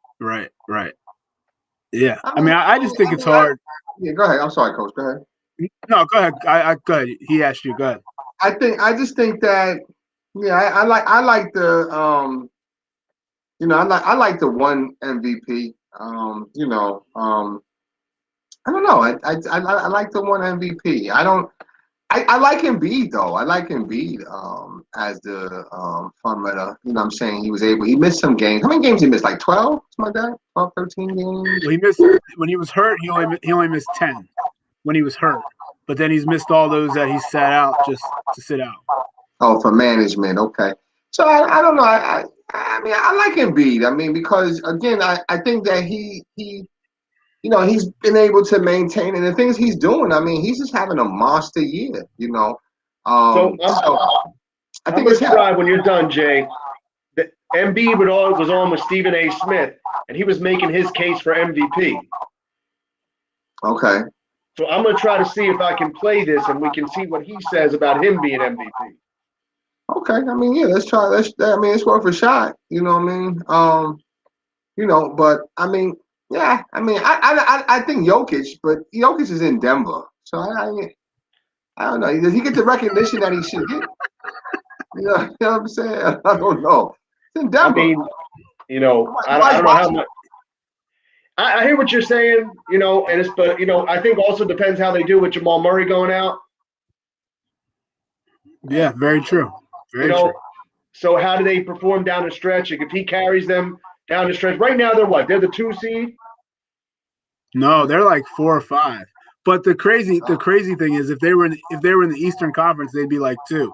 Yeah, I mean, I just think it's hard. Yeah, go ahead. I'm sorry, Coach. Go ahead. No, go ahead. Go ahead. He asked you. Go ahead. I just think that, I like the I like the one MVP. I don't know. I like the one MVP. I like Embiid though. I like Embiid as the fun runner. You know what I'm saying? He missed some games. How many games he missed? Like 12? Something like that? 12, 13 games? Well, he missed when he was hurt, he only missed 10 when he was hurt. But then he's missed all those that he sat out just to sit out. Oh, for management. Okay. So I don't know. I mean, I like Embiid. I mean, because again, I think that he's been able to maintain, and the things he's doing, I mean, he's just having a monster year, I think it's when you're done, Jay. The Embiid was on with Stephen A. Smith, and he was making his case for MVP. Okay. So I'm going to try to see if I can play this, and we can see what he says about him being MVP. Okay. I mean, yeah, let's try. It's worth a shot. You know what I mean? But I mean, yeah, I mean, I think Jokic, but Jokic is in Denver, so I don't know. Does he get the recognition that he should get? You know what I'm saying? I don't know. It's in Denver. I mean, I don't know how much. I hear what you're saying, but I think also depends how they do with Jamal Murray going out. Yeah, very true. Very true. So how do they perform down the stretch? If he carries them down the stretch, right now they're what? They're the 2 seed. No, they're like 4 or 5. But the crazy thing is, if they were in the Eastern Conference, they'd be like 2.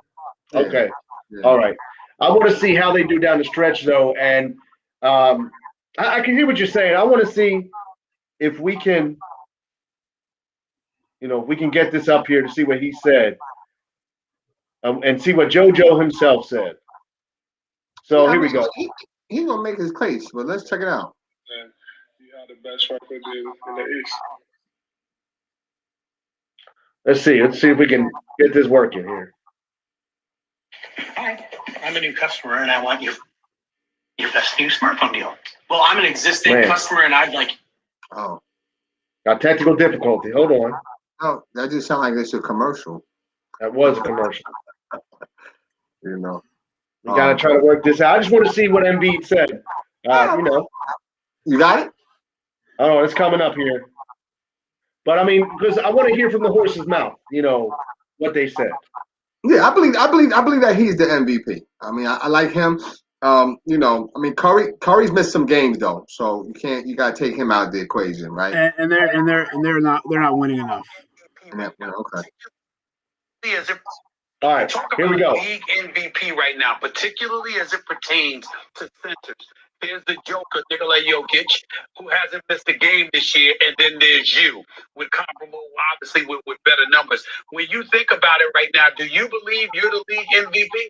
Okay, all right. I want to see how they do down the stretch though, and I can hear what you're saying. I want to see if we can, if we can get this up here to see what he said, and see what JoJo himself said. So here we go. He's gonna make his case, but let's check it out. And you have the best record in the East. Let's see if we can get this working here. Hi, I'm a new customer and I want your best new smartphone deal. Well, I'm an existing customer and I'd like. Oh. Got technical difficulty. Hold on. Oh, that just sounds like it's a commercial. That was a commercial. We gotta try to work this out. I just want to see what Embiid said. You got it? Oh, it's coming up here. But I mean, because I want to hear from the horse's mouth, what they said. Yeah, I believe that he's the MVP. I mean, I like him. I mean, Curry's missed some games though, so you gotta take him out of the equation, right? And they're not winning enough. Okay. All right, here we go. League MVP right now, particularly as it pertains to centers. There's the Joker, Nikola Jokic, who hasn't missed a game this year, and then there's you, with comparable, obviously with better numbers. When you think about it right now, do you believe you're the league MVP?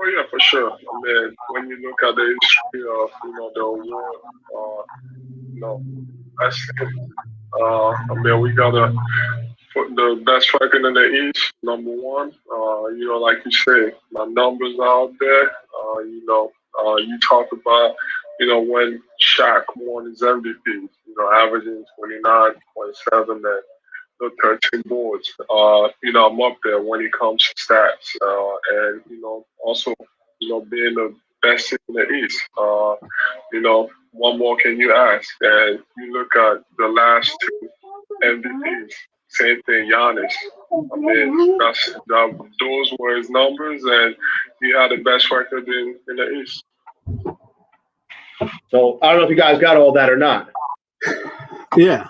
Oh yeah, for sure. I mean, when you look at the history of the award, that's it. I mean, we gotta put the best record in the East, number one. Like you say, my numbers out there. You talk about, when Shaq won his MVP, averaging 29.7 and 13 boards. I'm up there when it comes to stats. And, also, being the best in the East. What more can you ask? And you look at the last 2 MVPs same thing, Giannis. I mean, those were his numbers, and he had the best record in the East. So I don't know if you guys got all that or not. Yeah.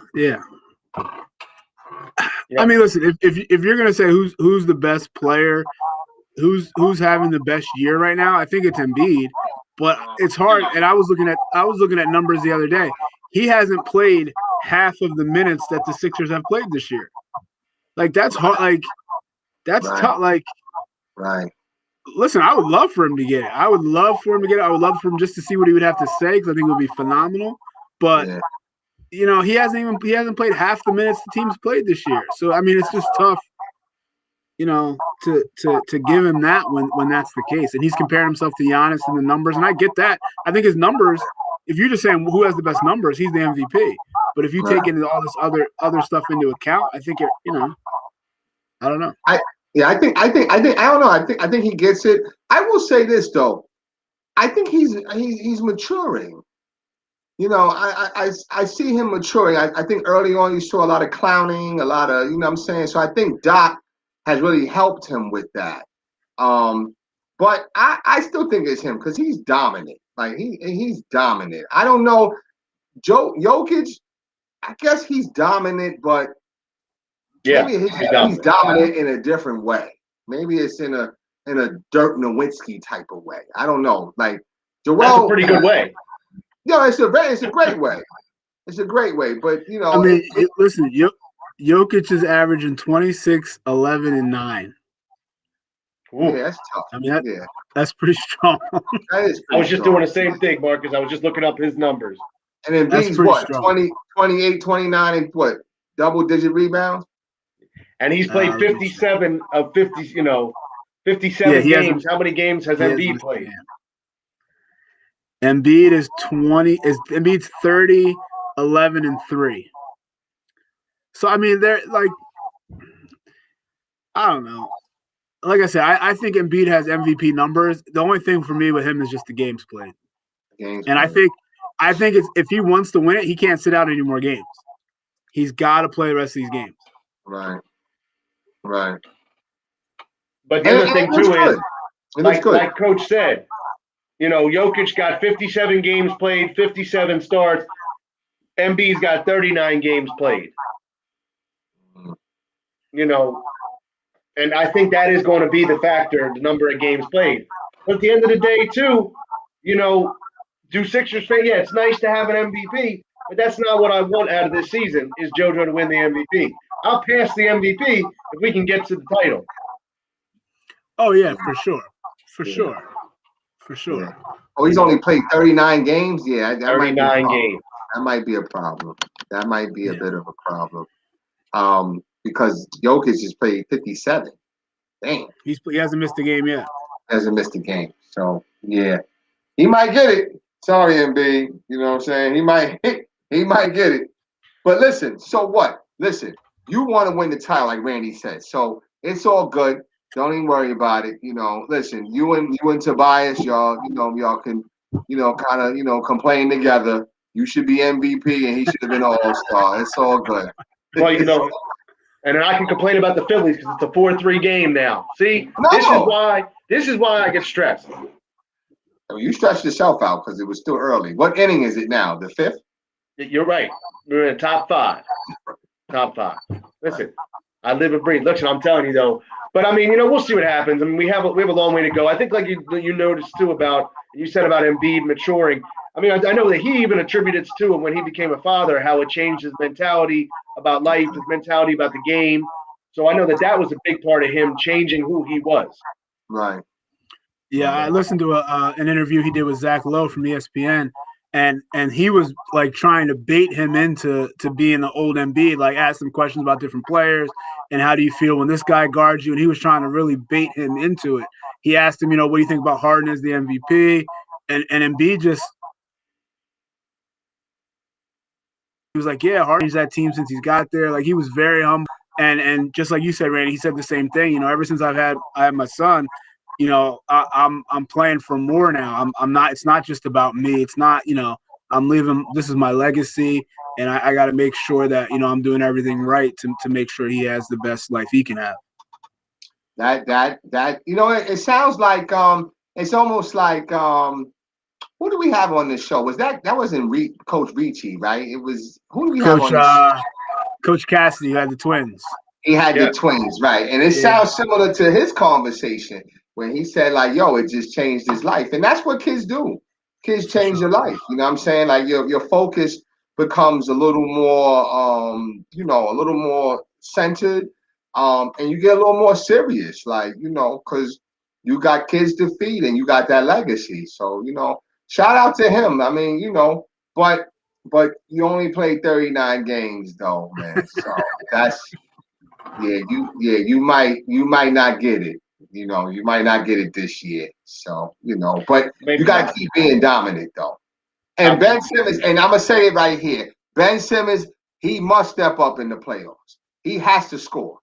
I mean, listen, if you're gonna say who's the best player, who's having the best year right now, I think it's Embiid. But it's hard. And I was looking at numbers the other day. He hasn't played half of the minutes that the Sixers have played this year. Like that's hard. Like that's tough. Like, right. Listen, I would love for him to get it. I would love for him just to see what he would have to say because I think it would be phenomenal. But you know, he hasn't played half the minutes the team's played this year. So I mean, it's just tough, you know, to give him that when that's the case. And he's comparing himself to Giannis in the numbers, and I get that. I think his numbers, if you're just saying who has the best numbers, he's the MVP. But if you take into all this other stuff into account, I think you know, I don't know. I think I don't know. I think he gets it. I will say this though. I think he's maturing. You know, I see him maturing. I think early on you saw a lot of clowning, a lot of, you know what I'm saying? So I think Doc has really helped him with that. But I still think it's him because he's dominant. Like he's dominant. I don't know. Jokic, I guess he's dominant, but maybe he's dominant in a different way. Maybe it's in a Dirk Nowitzki type of way. I don't know. Like Joel, that's a pretty good way. Yeah, it's a great way. It's a great way, but you know. I mean, listen, Jokic is averaging 26, 11, and 9. Yeah, that's tough. I mean, that's pretty strong. That is. I was just doing the same thing, Marcus. I was just looking up his numbers. And then B's what? 20, 28, 29, and what? Double-digit rebounds. And he's played 57 of 50. You know, 57 games. How many games has Embiid played? Embiid is Embiid's 30, 11, and 3. So I mean, they're like, I don't know. Like I said, I think Embiid has MVP numbers. The only thing for me with him is just the games played. I think it's if he wants to win it, he can't sit out any more games. He's got to play the rest of these games. Right. But the other thing too is, like Coach said, you know, Jokic got 57 games played, 57 starts. Embiid's got 39 games played. You know, and I think that is going to be the factor, the number of games played. But at the end of the day, too, you know, do Sixers say, yeah, it's nice to have an MVP, but that's not what I want out of this season, is JoJo to win the MVP. I'll pass the MVP if we can get to the title. Oh, yeah, for sure. Yeah. Oh, he's only played 39 games? Yeah. 39 games. That might be a problem. That might be a bit of a problem. Because Jokic has played 57. Damn. He hasn't missed a game yet. Hasn't missed a game. So, yeah. He might get it. Sorry, Embiid. You know what I'm saying? He might get it. But listen, so what? Listen, you want to win the title, like Randy said. So it's all good. Don't even worry about it. You know, listen, you and Tobias, y'all can, kind of, complain together. You should be MVP and he should have been All-Star. It's all good. Well, you know, and I can complain about the Phillies because it's a 4-3 game now. See, this is why I get stressed. You stretched yourself out because it was still early. What inning is it now? The 5th? You're right. We're in the top 5. Top 5. Listen, I live and breathe. Listen, I'm telling you though. But I mean, we'll see what happens. I mean, we have a long way to go. I think, like you noticed too you said about Embiid maturing. I mean, I know that he even attributed to it when he became a father, how it changed his mentality about life, his mentality about the game. So I know that was a big part of him changing who he was. Right. Yeah, I listened to an interview he did with Zach Lowe from ESPN, and he was like trying to bait him into being the old Embiid, like ask him questions about different players and how do you feel when this guy guards you, and he was trying to really bait him into it. He asked him, what do you think about Harden as the MVP, and Embiid just he was like, yeah, Harden's that team since he's got there. Like he was very humble, and just like you said, Randy, he said the same thing. Ever since I had my son. I'm playing for more now. I'm not. It's not just about me. It's not. I'm leaving. This is my legacy, and I got to make sure that I'm doing everything right to make sure he has the best life he can have. That it sounds like it's almost like who do we have on this show? That wasn't Coach Ricci, right? It was who do we have on this show? Coach Cassidy, who had the twins. He had the twins, right? And it sounds similar to his conversation when he said, like, yo, it just changed his life. And that's what kids do. Kids change your life. You know what I'm saying? Like your focus becomes a little more a little more centered. And you get a little more serious, like, because you got kids to feed and you got that legacy. So, shout out to him. I mean, but you only played 39 games though, man. So that's you might not get it. You might not get it this year. So, but you gotta keep being dominant though. And Ben Simmons, and I'm gonna say it right here, Ben Simmons, he must step up in the playoffs. He has to score.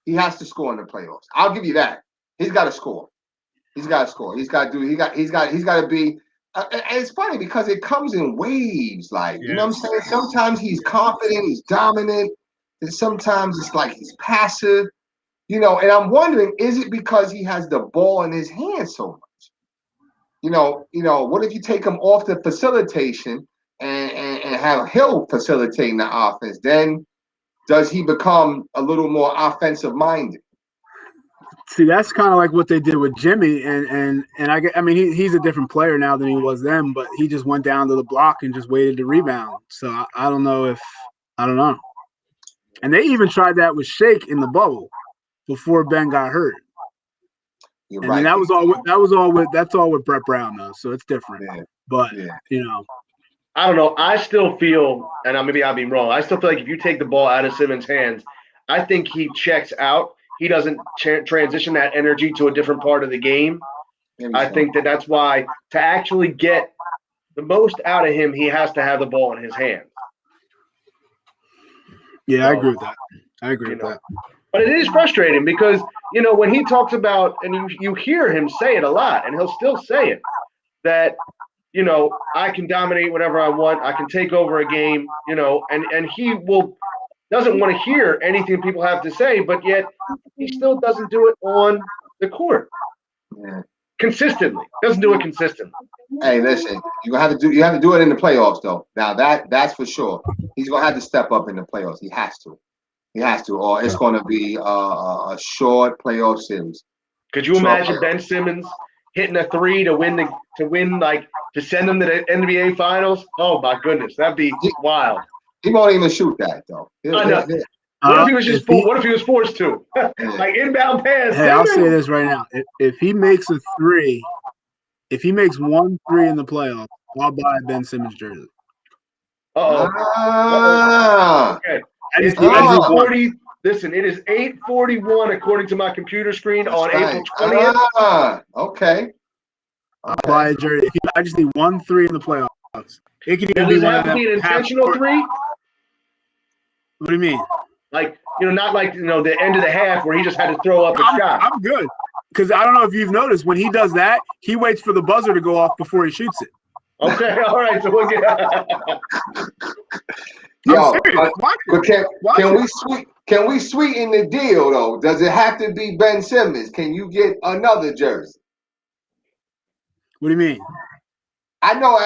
He has to score in the playoffs. I'll give you that. He's got to score. He's got to score. He's got to be. And it's funny because it comes in waves. Like, you know what I'm saying? Sometimes he's confident, he's dominant, and sometimes it's like he's passive. And I'm wondering, is it because he has the ball in his hand so much? What if you take him off the facilitation and have Hill facilitating the offense? Then does he become a little more offensive minded? See, that's kind of like what they did with Jimmy, and I mean he's a different player now than he was then, but he just went down to the block and just waited to rebound. So I don't know. And they even tried that with Shake in the bubble before Ben got hurt. You're and right. That's all with Brett Brown though, so it's different. Yeah. But I don't know. I still feel, and maybe I'll be wrong, I still feel like if you take the ball out of Simmons' hands, I think he checks out. He doesn't transition that energy to a different part of the game. I think that's why to actually get the most out of him, he has to have the ball in his hands. Yeah, I agree with that. That. But it is frustrating because, when he talks about, and you hear him say it a lot, and he'll still say it, that – I can dominate whatever I want. I can take over a game, and he doesn't want to hear anything people have to say, but yet he still doesn't do it on the court consistently. Doesn't do it consistently. Hey, listen, you have to do it in the playoffs though. Now that's for sure. He's gonna have to step up in the playoffs. He has to, or it's gonna be a short playoff series. Could you imagine Ben Simmons hitting a three to send them to the NBA Finals? Oh my goodness, that'd be wild. He won't even shoot that though. What if he was forced to? Like inbound pass. Hey, I'll say this right now: if he makes a three, if he makes 1 3 in the playoffs, I'll buy a Ben Simmons jersey. Okay. It's 8:40. Listen, it is 8:41 according to my computer screen on April 20th. Okay. I'll buy a jersey. I just need 1 3 in the playoffs. It can even be one of them. An intentional three? What do you mean? Like, not like, the end of the half where he just had to throw up a shot. I'm good. Because I don't know if you've noticed, when he does that, he waits for the buzzer to go off before he shoots it. Okay, all right. So we'll get can we sweeten the deal, though? Does it have to be Ben Simmons? Can you get another jersey? What do you mean? I know,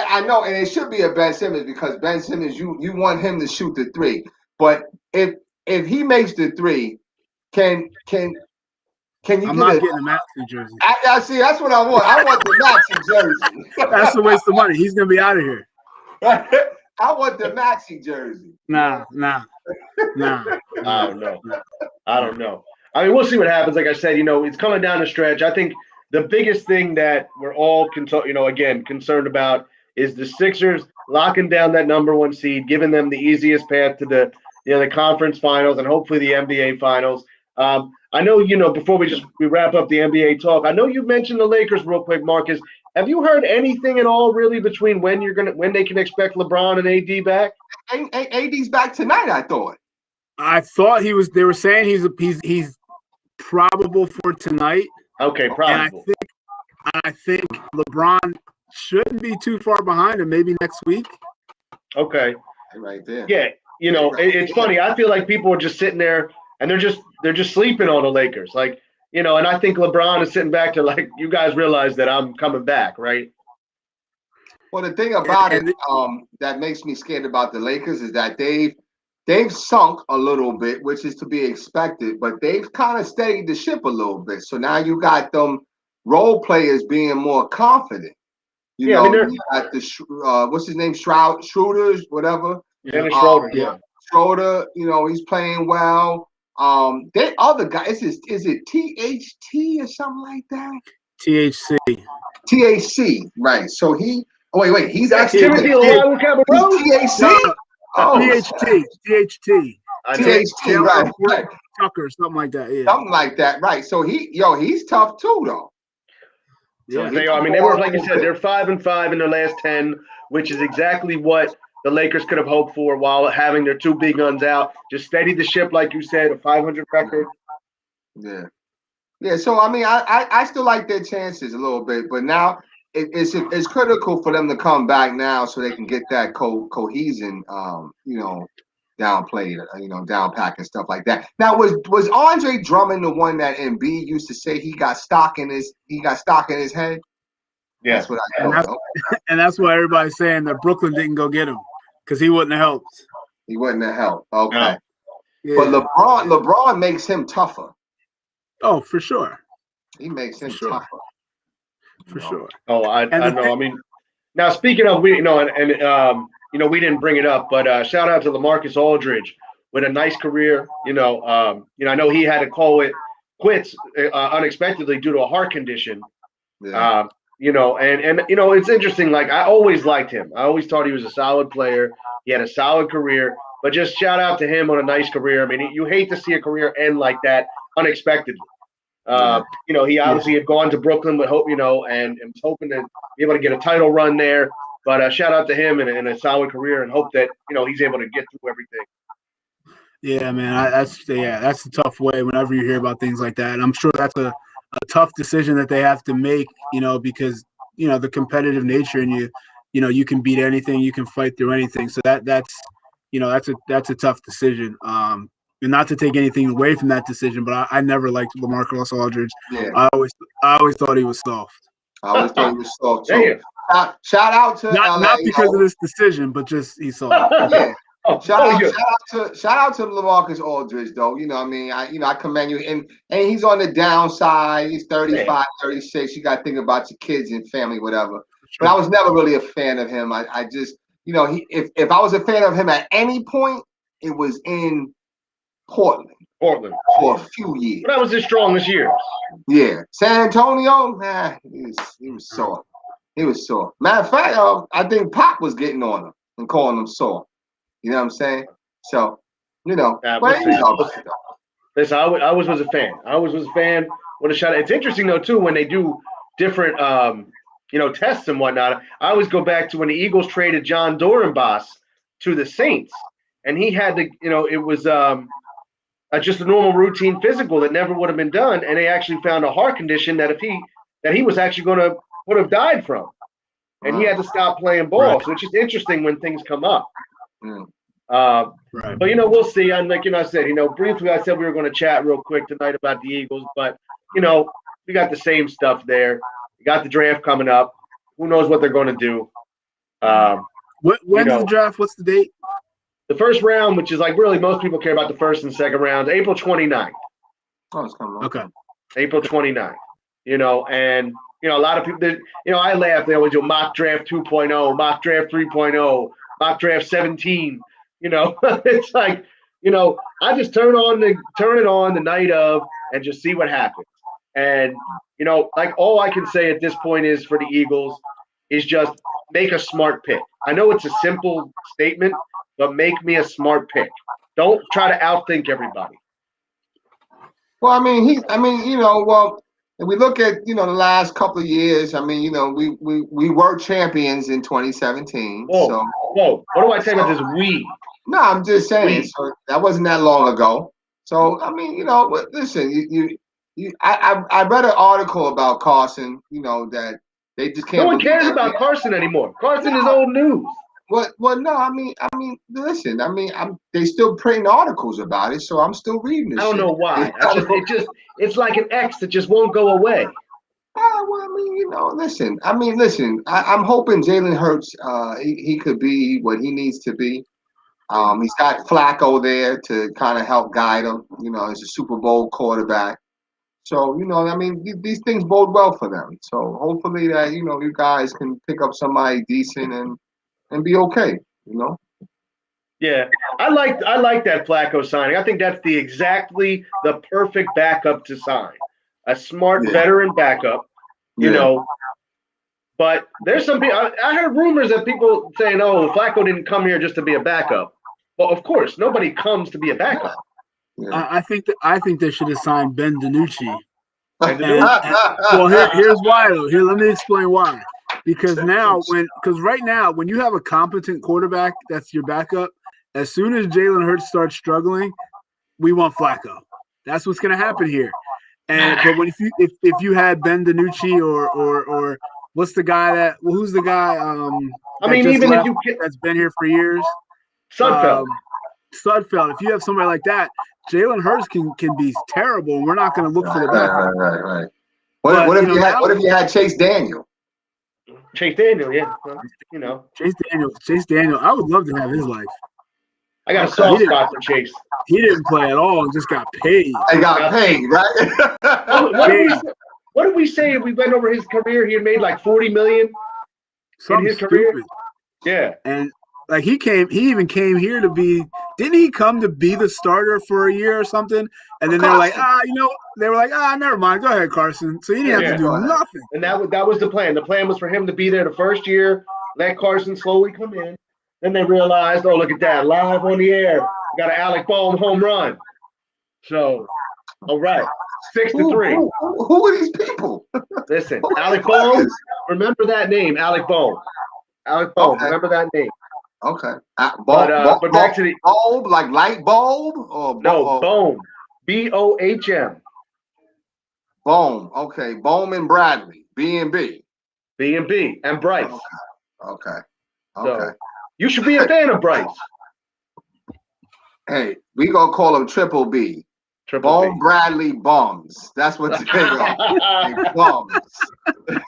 and it should be a Ben Simmons because Ben Simmons, you want him to shoot the three. But if he makes the three, can you? I'm not getting a Maxey jersey. I see. That's what I want. I want the Maxey jersey. That's a waste of money. He's gonna be out of here. I want the Maxey jersey. Nah. I don't know. I mean, we'll see what happens. Like I said, it's coming down the stretch. I think the biggest thing that we're all concerned about is the Sixers locking down that number 1 seed, giving them the easiest path to the conference finals and hopefully the NBA finals. I know, before we wrap up the NBA talk, I know you mentioned the Lakers real quick, Marcus. Have you heard anything at all really between when they can expect LeBron and AD back? AD's back tonight, I thought. I thought he was. They were saying he's probable for tonight. Okay, probable. And I think LeBron shouldn't be too far behind him. Maybe next week. Okay. Right there. Yeah. It's funny. I feel like people are just sitting there and they're just sleeping on the Lakers. Like, and I think LeBron is sitting back to like, you guys realize that I'm coming back, right? Well, the thing about it that makes me scared about the Lakers is that they've sunk a little bit, which is to be expected, but they've kind of steadied the ship a little bit. So now you got them role players being more confident. You got the what's his name, Schroeder, whatever. Dennis Schroeder, yeah. Schroeder, he's playing well. They other guys, is it THT or something like that? THC. THC, right? So wait, he's That's actually Timothy Cabarrot? THC. THT. THT, right. Tucker, something like that. Yeah. Something like that, right? So he's tough too, though. Yeah, they are. I mean, they were, like you said, they're 5-5 in their last 10, which is exactly what the Lakers could have hoped for while having their two big guns out. Just steady the ship, like you said, a 500 record. Yeah. Yeah, so, I mean, I still like their chances a little bit, but now it's critical for them to come back now so they can get that cohesion, downplayed, down pack and stuff like that. Now, was Andre Drummond the one that Embiid used to say he got stock in his head? Yeah, that's what I thought. And that's why everybody's saying that Brooklyn didn't go get him because he wouldn't have helped. He wouldn't have helped. Okay, no. Yeah. But LeBron makes him tougher. Oh, for sure. He makes him tougher. For sure. Oh, I know. I mean, now speaking of we didn't bring it up, but shout out to LaMarcus Aldridge with a nice career. I know he had to call it quits unexpectedly due to a heart condition. Yeah. It's interesting. Like, I always liked him. I always thought he was a solid player. He had a solid career, but just shout out to him on a nice career. I mean, you hate to see a career end like that unexpectedly. He obviously had gone to Brooklyn with hope, and was hoping to be able to get a title run there. But shout out to him and a solid career, and hope that he's able to get through everything. Yeah, man, that's a tough way. Whenever you hear about things like that, and I'm sure that's a tough decision that they have to make. Because the competitive nature, and you can beat anything, you can fight through anything. So that's a tough decision. And not to take anything away from that decision, but I never liked LaMarcus Aldridge. Yeah. I always thought he was soft. I always thought he was soft too. Shout out to not because of this decision, but just he's soft. Yeah. Shout out to LaMarcus Aldridge, though. I commend you. And he's on the downside. He's 35, 36. You got to think about your kids and family, whatever. But I was never really a fan of him. I just, if I was a fan of him at any point, it was in Portland for a few years. But that was his strongest years. Yeah. San Antonio, he was soft. He was soft. Matter of fact, I think Pop was getting on him and calling him soft. You know what I'm saying? So, Listen, I always was a fan. I always was a fan. Want to shout out. It's interesting though too when they do different tests and whatnot. I always go back to when the Eagles traded John Dorenbos to the Saints, and he had to, it was just a normal routine physical that never would have been done, and they actually found a heart condition that he was actually would have died from, and he had to stop playing ball. Right. So it's just interesting when things come up. Right. But we'll see. And like I said, briefly I said we were going to chat real quick tonight about the Eagles, but we got the same stuff there. We got the draft coming up. Who knows what they're going to do? When's the draft? What's the date? The first round, which is like really most people care about the first and second rounds, April 29th. Oh, it's coming up. Okay. April 29th. And a lot of people, I laugh. They always do mock draft 2.0, mock draft 3.0, mock draft 17. It's like, I just turn it on the night of and just see what happens. And, like all I can say at this point is for the Eagles is just make a smart pick. I know it's a simple statement, but make me a smart pick. Don't try to outthink everybody. Well, if we look at, the last couple of years, we were champions in 2017. Whoa, what do I say about this we? No, I'm just saying. So that wasn't that long ago. So, listen, I read an article about Carson, that they just can't. No one cares about Carson anymore. Carson is old news. Well, no, I mean, listen, they still printing articles about it, so I'm still reading this. I don't shit. know why. It's like an X that just won't go away. Well, listen. I'm hoping Jalen Hurts, he could be what he needs to be. He's got Flacco there to kind of help guide him. He's a Super Bowl quarterback. So, these things bode well for them. So hopefully that, you guys can pick up somebody decent and be okay, Yeah, I like that Flacco signing. I think that's exactly the perfect backup to sign. A smart veteran backup, you know. But there's some people. I heard rumors that people saying, "Oh, Flacco didn't come here just to be a backup." Well, of course, nobody comes to be a backup. Yeah. I think they should have signed Ben DiNucci. Well, here's why though. Here, let me explain why. Because right now, when you have a competent quarterback that's your backup, as soon as Jalen Hurts starts struggling, we want Flacco. That's what's going to happen here. But if you had Ben DiNucci or what's the guy who's the guy? That's been here for years, Sudfeld. Sudfeld. If you have somebody like that, Jalen Hurts can be terrible, and we're not going to look for the backup. Right. What if you had Chase Daniel? Chase Daniel, yeah. Chase Daniel. I would love to have his life. I got a soft spot for Chase. He didn't play at all and just got paid. He got paid, right? What did we say if we went over his career? He had made like $40 million in his career. Yeah. And like he even came here to be. Didn't he come to be the starter for a year or something? And then they were like, never mind. Go ahead, Carson. So he didn't have to do nothing. And that was the plan. The plan was for him to be there the first year, let Carson slowly come in. Then they realized, oh, look at that, live on the air. We got an Alec Bohm home run. So, all right, 6-3. Who are these people? Listen, Alec Bohm, remember that name, Alec Bohm. Alec Bohm, remember that name. Okay. But back to the bulb, like light bulb, or Bohm, Bohm. Bohm. Okay, Bohm and Bradley, B&B. B&B and Bryce. Okay. So, you should be a fan of Bryce. Hey, we gonna call him Triple B. Bohm Bradley Bums. That's what they are. Bums.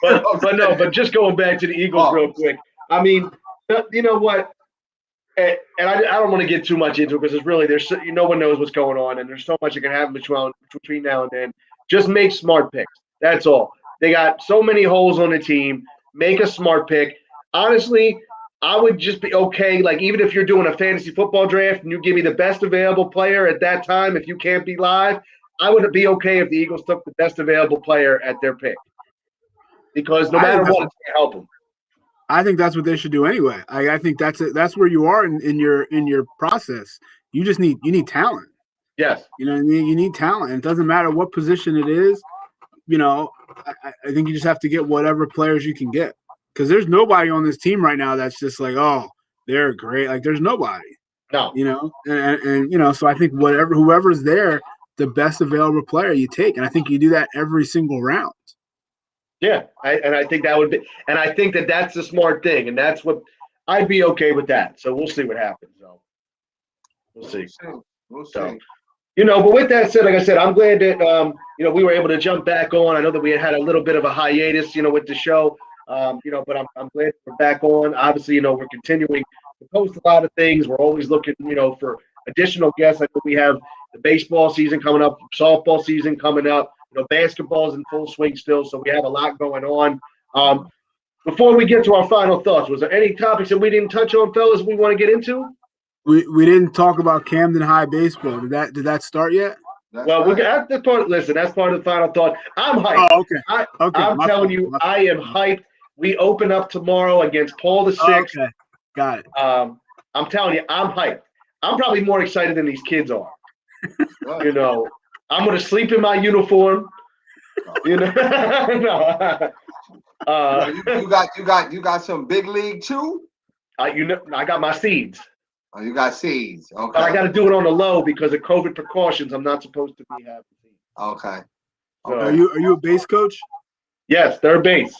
But just going back to the Eagles real quick. I mean, you know what? And I don't want to get too much into it because no one knows what's going on, and there's so much that can happen between now and then. Just make smart picks. That's all. They got so many holes on the team. Make a smart pick. Honestly, I would just be okay. Like, even if you're doing a fantasy football draft and you give me the best available player at that time, if you can't be live, I would be okay if the Eagles took the best available player at their pick. Because no matter what, it's going to help them. I think that's what they should do anyway. I think that's where you are in your process. You need talent. Yes. You know what I mean? You need talent. It doesn't matter what position it is. I think you just have to get whatever players you can get. Because there's nobody on this team right now that's just like, oh, they're great. Like, there's nobody. No. And so I think whoever's there, the best available player you take. And I think you do that every single round. Yeah, I think that would be, and I think that's the smart thing, and that's what I'd be okay with that. So we'll see what happens. So we'll see. We'll see. So, but with that said, like I said, I'm glad that we were able to jump back on. I know that we had a little bit of a hiatus, with the show, but I'm glad we're back on. Obviously, we're continuing to post a lot of things. We're always looking, for additional guests. I think we have the baseball season coming up, softball season coming up. Basketball's in full swing still, so we have a lot going on. Before we get to our final thoughts, was there any topics that we didn't touch on, fellas, we want to get into? We didn't talk about Camden High baseball. Did that start yet? We got the part. Listen, that's part of the final thought. I'm hyped. Oh, okay. I'm telling you, I am hyped. We open up tomorrow against Paul the Sixth. Okay, got it. I'm telling you, I'm hyped. I'm probably more excited than these kids are. I'm gonna sleep in my uniform. You got some big league too. I got my seeds. Oh, you got seeds. Okay. But I got to do it on the low because of COVID precautions. I'm not supposed to be having seeds. Okay. So, are you a base coach? Yes, third base.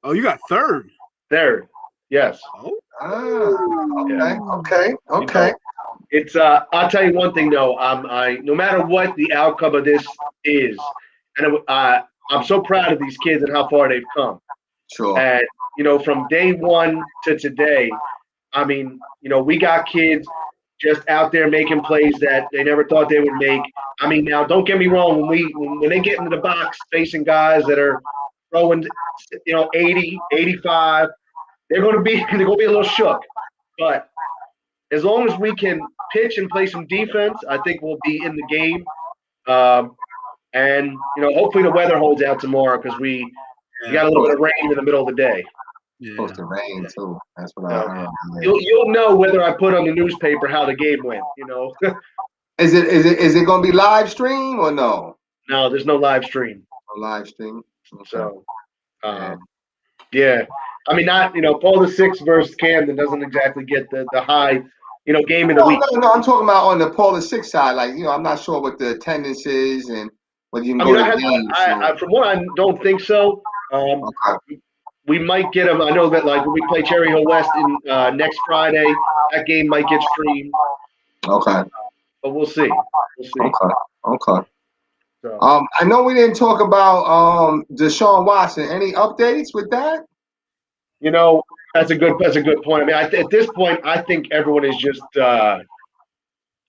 Oh, you got third. Third. Yes. Oh, Okay. You know, it's I'll tell you one thing though. No matter what the outcome of this is, and I'm so proud of these kids and how far they've come. Sure. And from day one to today, I mean, we got kids just out there making plays that they never thought they would make. I mean, now don't get me wrong, when they get into the box facing guys that are throwing 80, 85, they're going to be a little shook. But as long as we can pitch and play some defense, I think we'll be in the game. And hopefully the weather holds out tomorrow because we got a little bit of rain in the middle of the day. It's supposed to rain too. That's what I heard. You'll know whether I put on the newspaper how the game went. Is it going to be live stream or no? No, there's no live stream. No live stream. Okay. So, yeah. I mean, not Paul VI versus Camden doesn't exactly get the high game of the week. No, I'm talking about on the Paul VI side. Like I'm not sure what the attendance is and whether you can go to games. From what I don't think so. Okay. We might get them. I know that when we play Cherry Hill West in next Friday, that game might get streamed. Okay. But we'll see. Okay. So. I know we didn't talk about Deshaun Watson. Any updates with that? That's a good point. I mean, at this point, I think everyone is just kind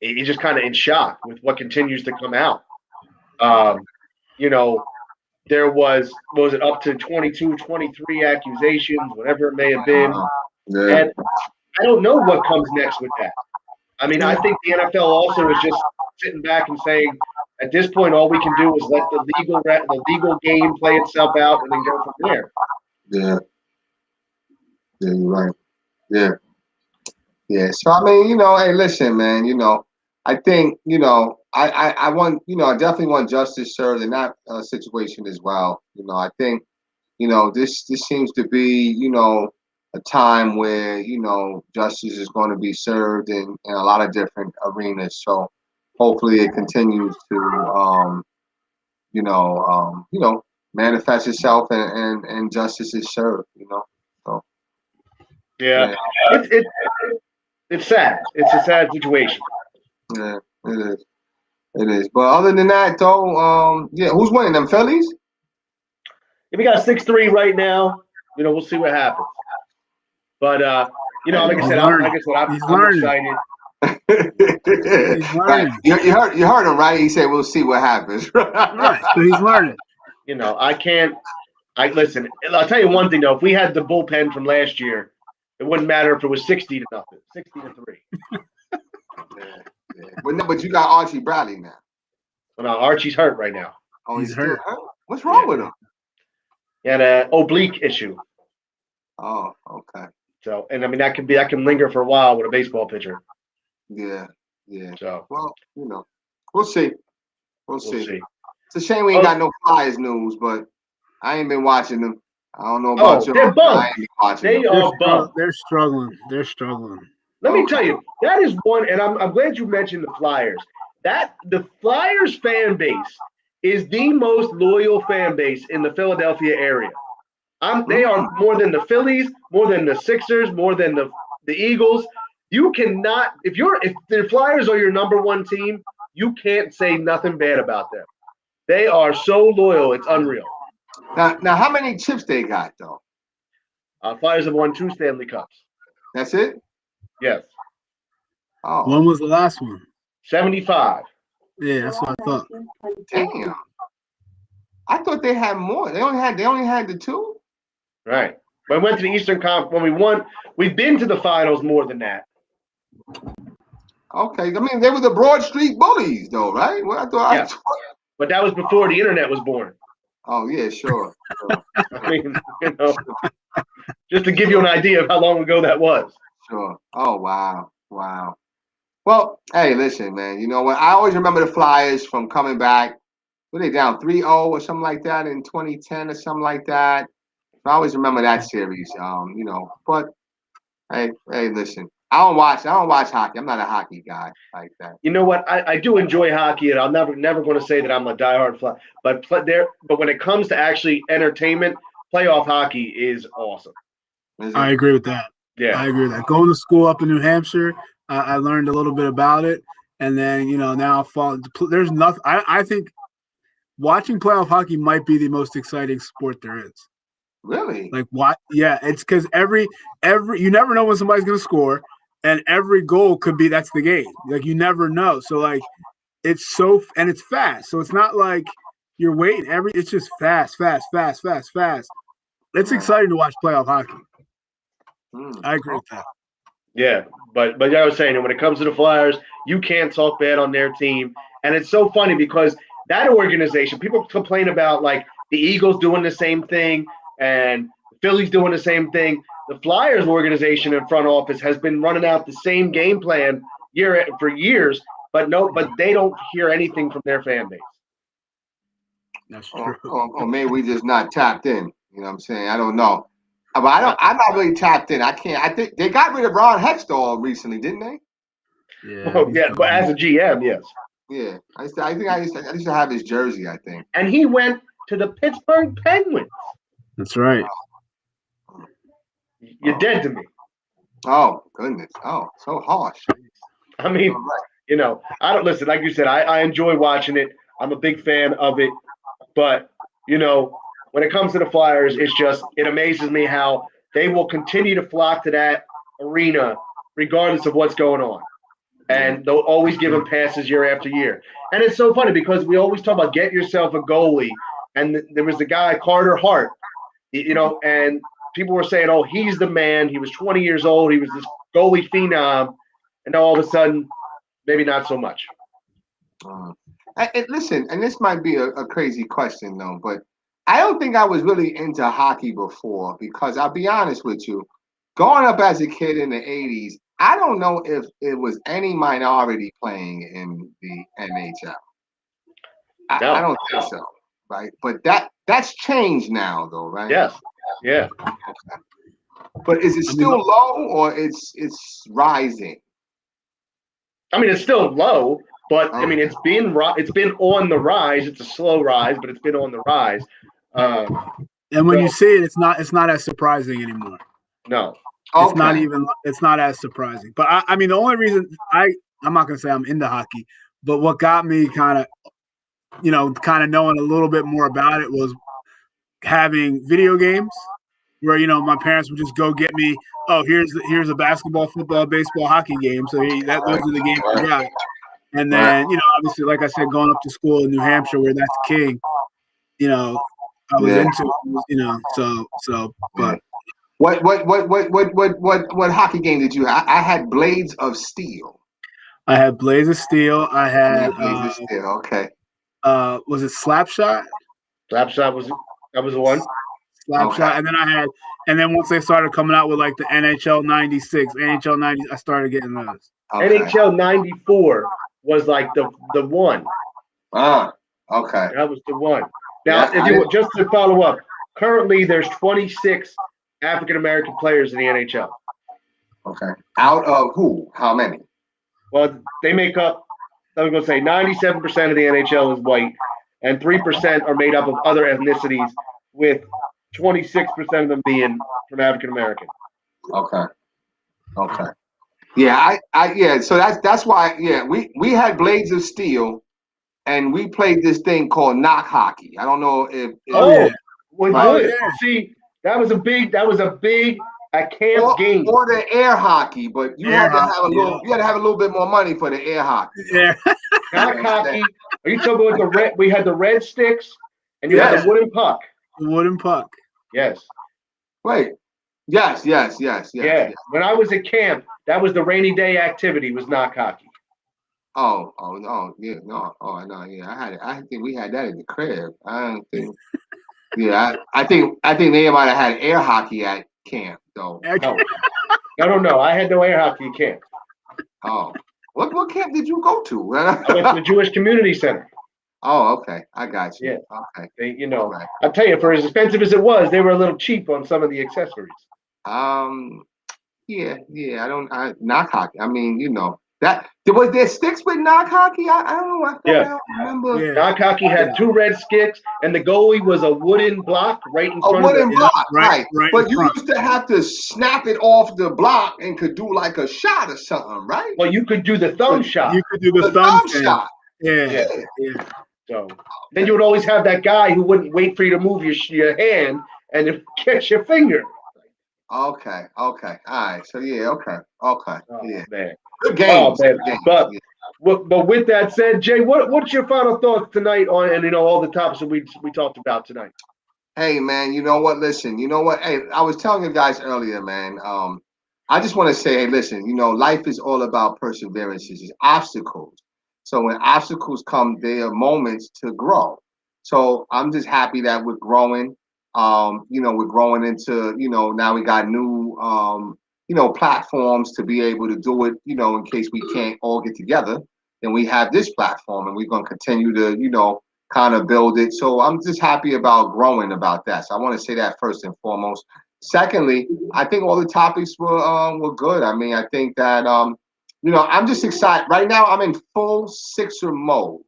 of in shock with what continues to come out. There was it up to 22, 23 accusations, whatever it may have been. Yeah. And I don't know what comes next with that. I mean, I think the NFL also is just sitting back and saying, at this point, all we can do is let the legal game play itself out and then go from there. Yeah. Yeah, you're right. Yeah. Yeah. So I mean, hey, listen, man, I think, I want, I definitely want justice served in that situation as well. I think, this seems to be, a time where, justice is going to be served in a lot of different arenas. So hopefully it continues to, manifest itself and justice is served, So. Yeah. It's sad. It's a sad situation. Yeah, it is. It is. But other than that, though, who's winning? Them Phillies? Yeah, we got a 6-3 right now. We'll see what happens. But like I said, I'm excited. He's learning. You heard him, right? He said, "We'll see what happens." Right. So he's learning. Listen. I'll tell you one thing though. If we had the bullpen from last year, it wouldn't matter if it was 60-0, 60-3. But you got Archie Bradley now. Well, no, Archie's hurt right now. Oh, he's hurt. What's wrong with him? He had an oblique issue. Oh, okay. So, and I mean that can linger for a while with a baseball pitcher. Yeah. So, well, we'll see. We'll see. It's a shame we ain't got no Flyers news, but I ain't been watching them. I don't know about you. They're bummed. They are bummed. They're struggling. Let me tell you, that is one, and I'm glad you mentioned the Flyers. That the Flyers fan base is the most loyal fan base in the Philadelphia area. They are more than the Phillies, more than the Sixers, more than the Eagles. You cannot, if the Flyers are your number one team, you can't say nothing bad about them. They are so loyal, it's unreal. Now, how many chips they got though? Flyers have won 2 Stanley Cups. That's it? Yes. Oh. When was the last one? 75. Yeah, that's what I thought. Damn. I thought they had more. They only had the 2. Right. When we went to the Eastern Conference, when we won, we've been to the finals more than that. Okay. I mean, they were the Broad Street Bullies, though, right? Well, I thought. But that was before the internet was born. Oh yeah, sure. I mean, just to give you an idea of how long ago that was. Sure. Oh wow. Well, hey, listen, man. You know what? I always remember the Flyers from coming back. Were they down 3-0 or something like that in 2010 or something like that? I always remember that series. But hey, listen. I don't watch hockey. I'm not a hockey guy like that. You know what? I do enjoy hockey, and I'm never going to say that I'm a diehard Fly. But when it comes to actually entertainment, playoff hockey is awesome. I agree with that. Yeah. I agree with that. Going to school up in New Hampshire, I learned a little bit about it, and then now there's nothing. I think watching playoff hockey might be the most exciting sport there is. Really? Like what? Yeah, it's because every you never know when somebody's gonna score, and every goal could be that's the game. Like you never know. So like it's fast. So it's not like you're waiting. It's just fast. It's exciting to watch playoff hockey. I agree with that. Yeah, but like I was saying, when it comes to the Flyers, you can't talk bad on their team, and it's so funny because that organization, people complain about like the Eagles doing the same thing and Philly's doing the same thing. The Flyers organization and front office has been running out the same game plan for years, but they don't hear anything from their fan base. That's true. Or maybe we just not tapped in. You know what I'm saying? I don't know. But I'm not really tapped in. I think they got rid of Ron Hextall recently, didn't they? Yeah, but as a GM, yes. Yeah, I think I used to have his jersey, I think. And he went to the Pittsburgh Penguins. That's right. You're dead to me. Oh, goodness. Oh, so harsh. I mean, I don't listen. Like you said, I enjoy watching it. I'm a big fan of it. But, when it comes to the Flyers, it amazes me how they will continue to flock to that arena regardless of what's going on. And they'll always give them passes year after year. And it's so funny because we always talk about get yourself a goalie. And there was the guy, Carter Hart, and people were saying, oh, he's the man. He was 20 years old. He was this goalie phenom. And now all of a sudden, maybe not so much. Listen, and this might be a crazy question, though, but I don't think I was really into hockey before because I'll be honest with you, growing up as a kid in the 80s, I don't know if it was any minority playing in the NHL. I don't think so, right? But that's changed now, though, right? Yes. Yeah. Okay. But is it still low or it's rising? I mean, it's still low, but I mean, it's been on the rise. It's a slow rise, but it's been on the rise. And when you see it, it's not as surprising anymore. No. Okay. It's not as surprising. But I mean, the only reason I'm not going to say I'm into hockey, but what got me kind of knowing a little bit more about it was having video games where, my parents would just go get me, oh, here's a basketball, football, baseball, hockey game. So those are the games we got. And then, obviously, like I said, going up to school in New Hampshire where that's king, I was into it, so but What hockey game did you have? I had Blades of Steel. I had Blades of Steel. I had Blades of Steel. Okay. Was it Slapshot? Slapshot was the one. Slapshot, and then once they started coming out with like the NHL 96, NHL 90, I started getting those. Okay. NHL 94 was like the one. Okay. That was the one. Now, just to follow up, currently there's 26 African American players in the NHL. Okay. Out of who? How many? Well, they make up, I'm going to say 97% of the NHL is white, and 3% are made up of other ethnicities, with 26% of them being from African American. Okay. Yeah, so that's why, we had Blades of Steel, and we played this thing called knock hockey. I don't know if See, that was a big at camp game. Or the air hockey, but you had to have a little bit more money for the air hockey. Yeah. Knock hockey. Are you talking about we had the red sticks and you had the wooden puck. The wooden puck. Yes. Wait. Yes. Yeah. When I was at camp, that was the rainy day activity, was knock hockey. Oh, yeah, no. Oh, no, yeah. I had it. I think we had that in the crib. I don't think. Yeah, I think they might have had air hockey at camp, though. No. I had no air hockey at camp. Oh, what camp did you go to? I went to the Jewish Community Center. Oh, okay. I got you. Yeah. Okay. Right. I'll tell you, for as expensive as it was, they were a little cheap on some of the accessories. Yeah. Knock hockey. I mean, Was there sticks with knock hockey? I don't know. I don't remember. Yeah. Knock hockey had 2 red sticks, and the goalie was a wooden block right in front A of wooden the block, right. But in you front. used to have to snap it off the block and could do like a shot or something, right? Well, you could do the thumb shot. You could do the thumb thing. shot. Yeah. So then you would always have that guy who wouldn't wait for you to move your hand and then catch your finger. Okay. All right. So okay. Oh, Yeah. man. Good games. Man. Good games. But, Yeah. but with that said, Jay, what's your final thoughts tonight on and all the topics that we talked about tonight? Hey man, you know what? Listen, you know what? Hey, I was telling you guys earlier, man. I just want to say, hey, listen, life is all about perseverance. It's obstacles. So when obstacles come, there are moments to grow. So I'm just happy that we're growing. We're growing into, now we got new, platforms to be able to do it, in case we can't all get together. Then we have this platform and we're going to continue to, kind of build it. So I'm just happy about growing about that. So I want to say that first and foremost. Secondly, I think all the topics were good. I mean, I think that, I'm just excited. Right now, I'm in full Sixer mode.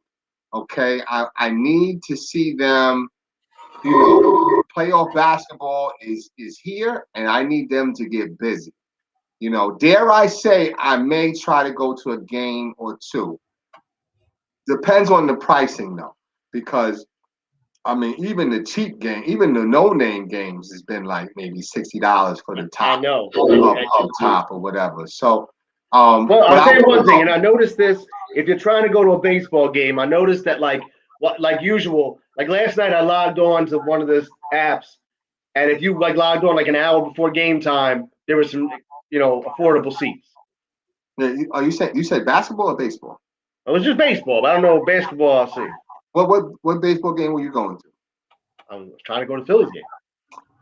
Okay. I need to see them, playoff basketball is here, and I need them to get busy. Dare I say, I may try to go to a game or two. Depends on the pricing, though, because I mean, even the cheap game, even the no-name games has been like maybe $60 for the top. I know. Up top or whatever. So, well, I'll tell you one thing, and I noticed this. If you're trying to go to a baseball game, I noticed that like usual, like last night I logged on to one of those apps, and if you like logged on like an hour before game time, there was some affordable seats. You said basketball or baseball? It was just baseball, but I don't know basketball. I'll see. What baseball game were you going to? I was trying to go to Phillies game.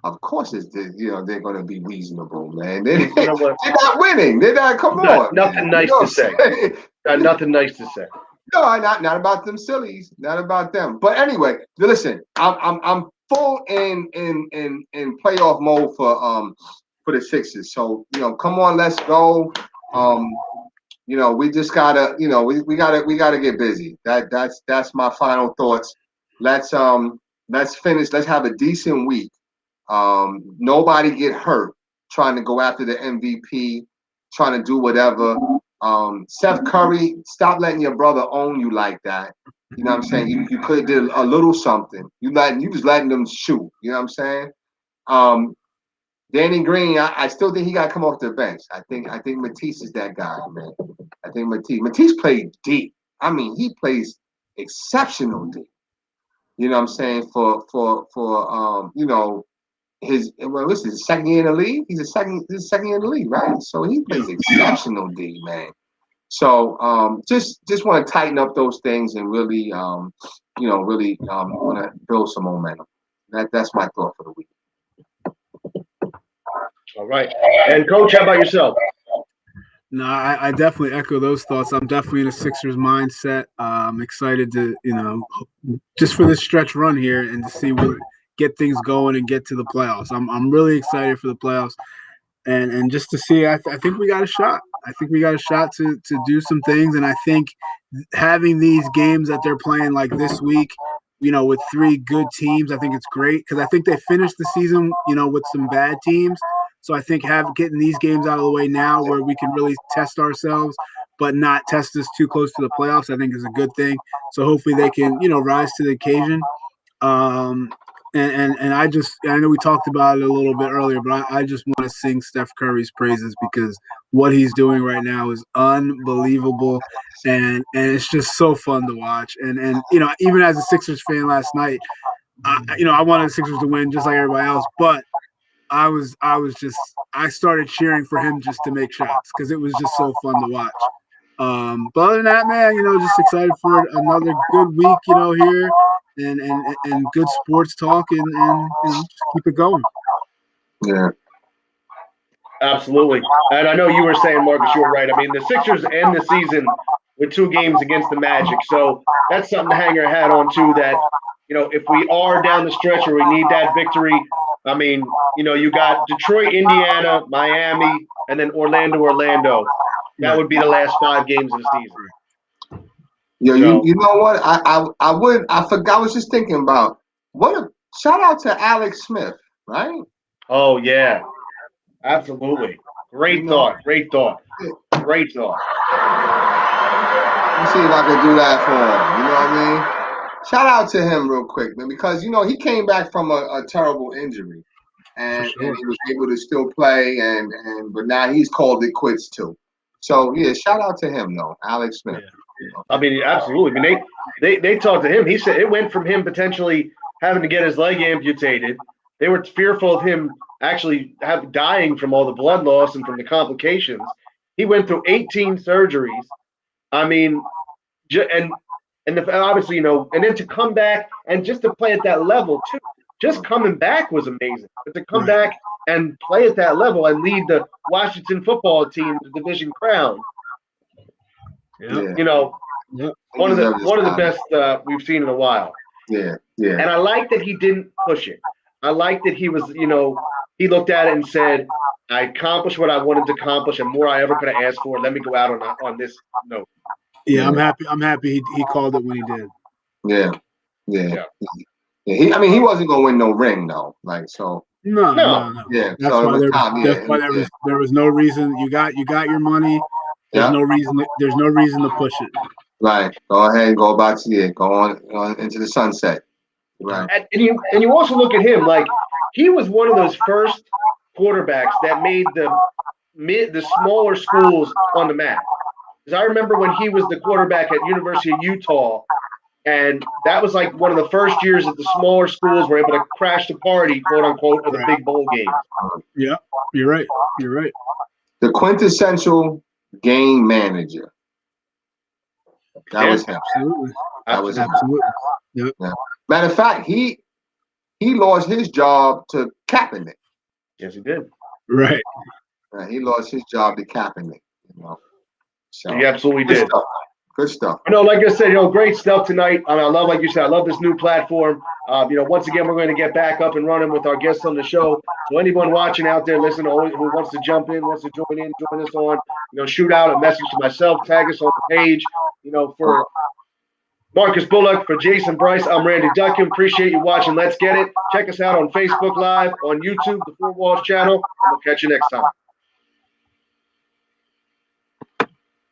Of course, they're going to be reasonable, man. They're not winning. They're not. Come on. Nothing nice to say. Nothing nice to say. No, not about them sillies. Not about them. But anyway, listen. I'm full in playoff mode for the Sixers. So come on, let's go. We just gotta, we gotta get busy. That's my final thoughts. Let's finish. Let's have a decent week. Nobody get hurt trying to go after the MVP, trying to do whatever. Steph Curry, stop letting your brother own you like that. You know what I'm saying? You could have did a little something. You was letting them shoot. You know what I'm saying? Danny Green, I still think he got to come off the bench. I think Matisse is that guy, man. I think Matisse played deep. I mean, he plays exceptional deep. You know what I'm saying? For what's his second year in the league? His second year in the league, right? So he plays exceptional deep, man. So just want to tighten up those things and really want to build some momentum. That's my thought for the week. All right. And Coach, how about yourself? No, I definitely echo those thoughts. I'm definitely in a Sixers mindset. I'm excited to, just for this stretch run here and to see get things going and get to the playoffs. I'm really excited for the playoffs and just to see. I think we got a shot. I think we got a shot to do some things, and I think having these games that they're playing like this week, with 3 good teams, I think it's great because I think they finished the season, with some bad teams. So I think getting these games out of the way now where we can really test ourselves but not test us too close to the playoffs, I think is a good thing. So hopefully they can, rise to the occasion. And I know we talked about it a little bit earlier, but I just want to sing Steph Curry's praises because what he's doing right now is unbelievable. And it's just so fun to watch. And even as a Sixers fan last night, I wanted the Sixers to win just like everybody else, but I started cheering for him just to make shots because it was just so fun to watch. But other than that, man, just excited for another good week, here and good sports talk and just keep it going. Yeah. Absolutely. And I know you were saying, Marcus, you were right. I mean, the Sixers end the season with 2 games against the Magic. So that's something to hang your hat on too, that, if we are down the stretch or we need that victory, I mean, you got Detroit, Indiana, Miami, and then Orlando. that would be the last 5 games of the season. Yo, you know what? I forgot. I was just thinking about shout out to Alex Smith, right? Oh yeah, absolutely. Great thought. Let me see if I can do that for him. You know what I mean? Shout out to him real quick, man, because he came back from a terrible injury, and he was able to still play, but now he's called it quits too. So yeah, shout out to him though, Alex Smith. Yeah. I mean, absolutely. I mean, they talked to him. He said it went from him potentially having to get his leg amputated. They were fearful of him actually dying from all the blood loss and from the complications. He went through 18 surgeries. I mean, obviously, and then to come back and just to play at that level too. Just coming back was amazing. But to come back and play at that level and lead the Washington football team to the division crown, one of the best we've seen in a while. Yeah. And I like that he didn't push it. I like that he was, he looked at it and said, I accomplished what I wanted to accomplish and more I ever could have asked for. Let me go out on this note. Yeah, I'm happy he called it when he did. Yeah. He wasn't gonna win no ring though. No. Yeah. That's why there was no reason. You got your money. There's no reason. There's no reason to push it. Right. Go ahead and go back to it. Go on into the sunset. Right. And you also look at him like he was one of those first quarterbacks that made the smaller schools on the map. Because I remember when he was the quarterback at University of Utah, and that was like one of the first years that the smaller schools were able to crash the party, quote unquote, for the big bowl games. Yeah, you're right. The quintessential game manager. That was him. Absolutely. That was him. Absolutely. Yep. Yeah. Matter of fact, he lost his job to Kaepernick. Yes, he did. Right. He lost his job to Kaepernick. So, he absolutely did. Good stuff. Like I said, great stuff tonight. I love, like you said, I love this new platform. Once again, we're going to get back up and running with our guests on the show. So anyone watching out there, listen, who wants to jump in, wants to join us on, shoot out a message to myself, tag us on the page. For Marcus Bullock, for Jason Bryce, I'm Randy Duckin. Appreciate you watching. Let's Get It. Check us out on Facebook Live, on YouTube, the Four Walls channel, and we'll catch you next time.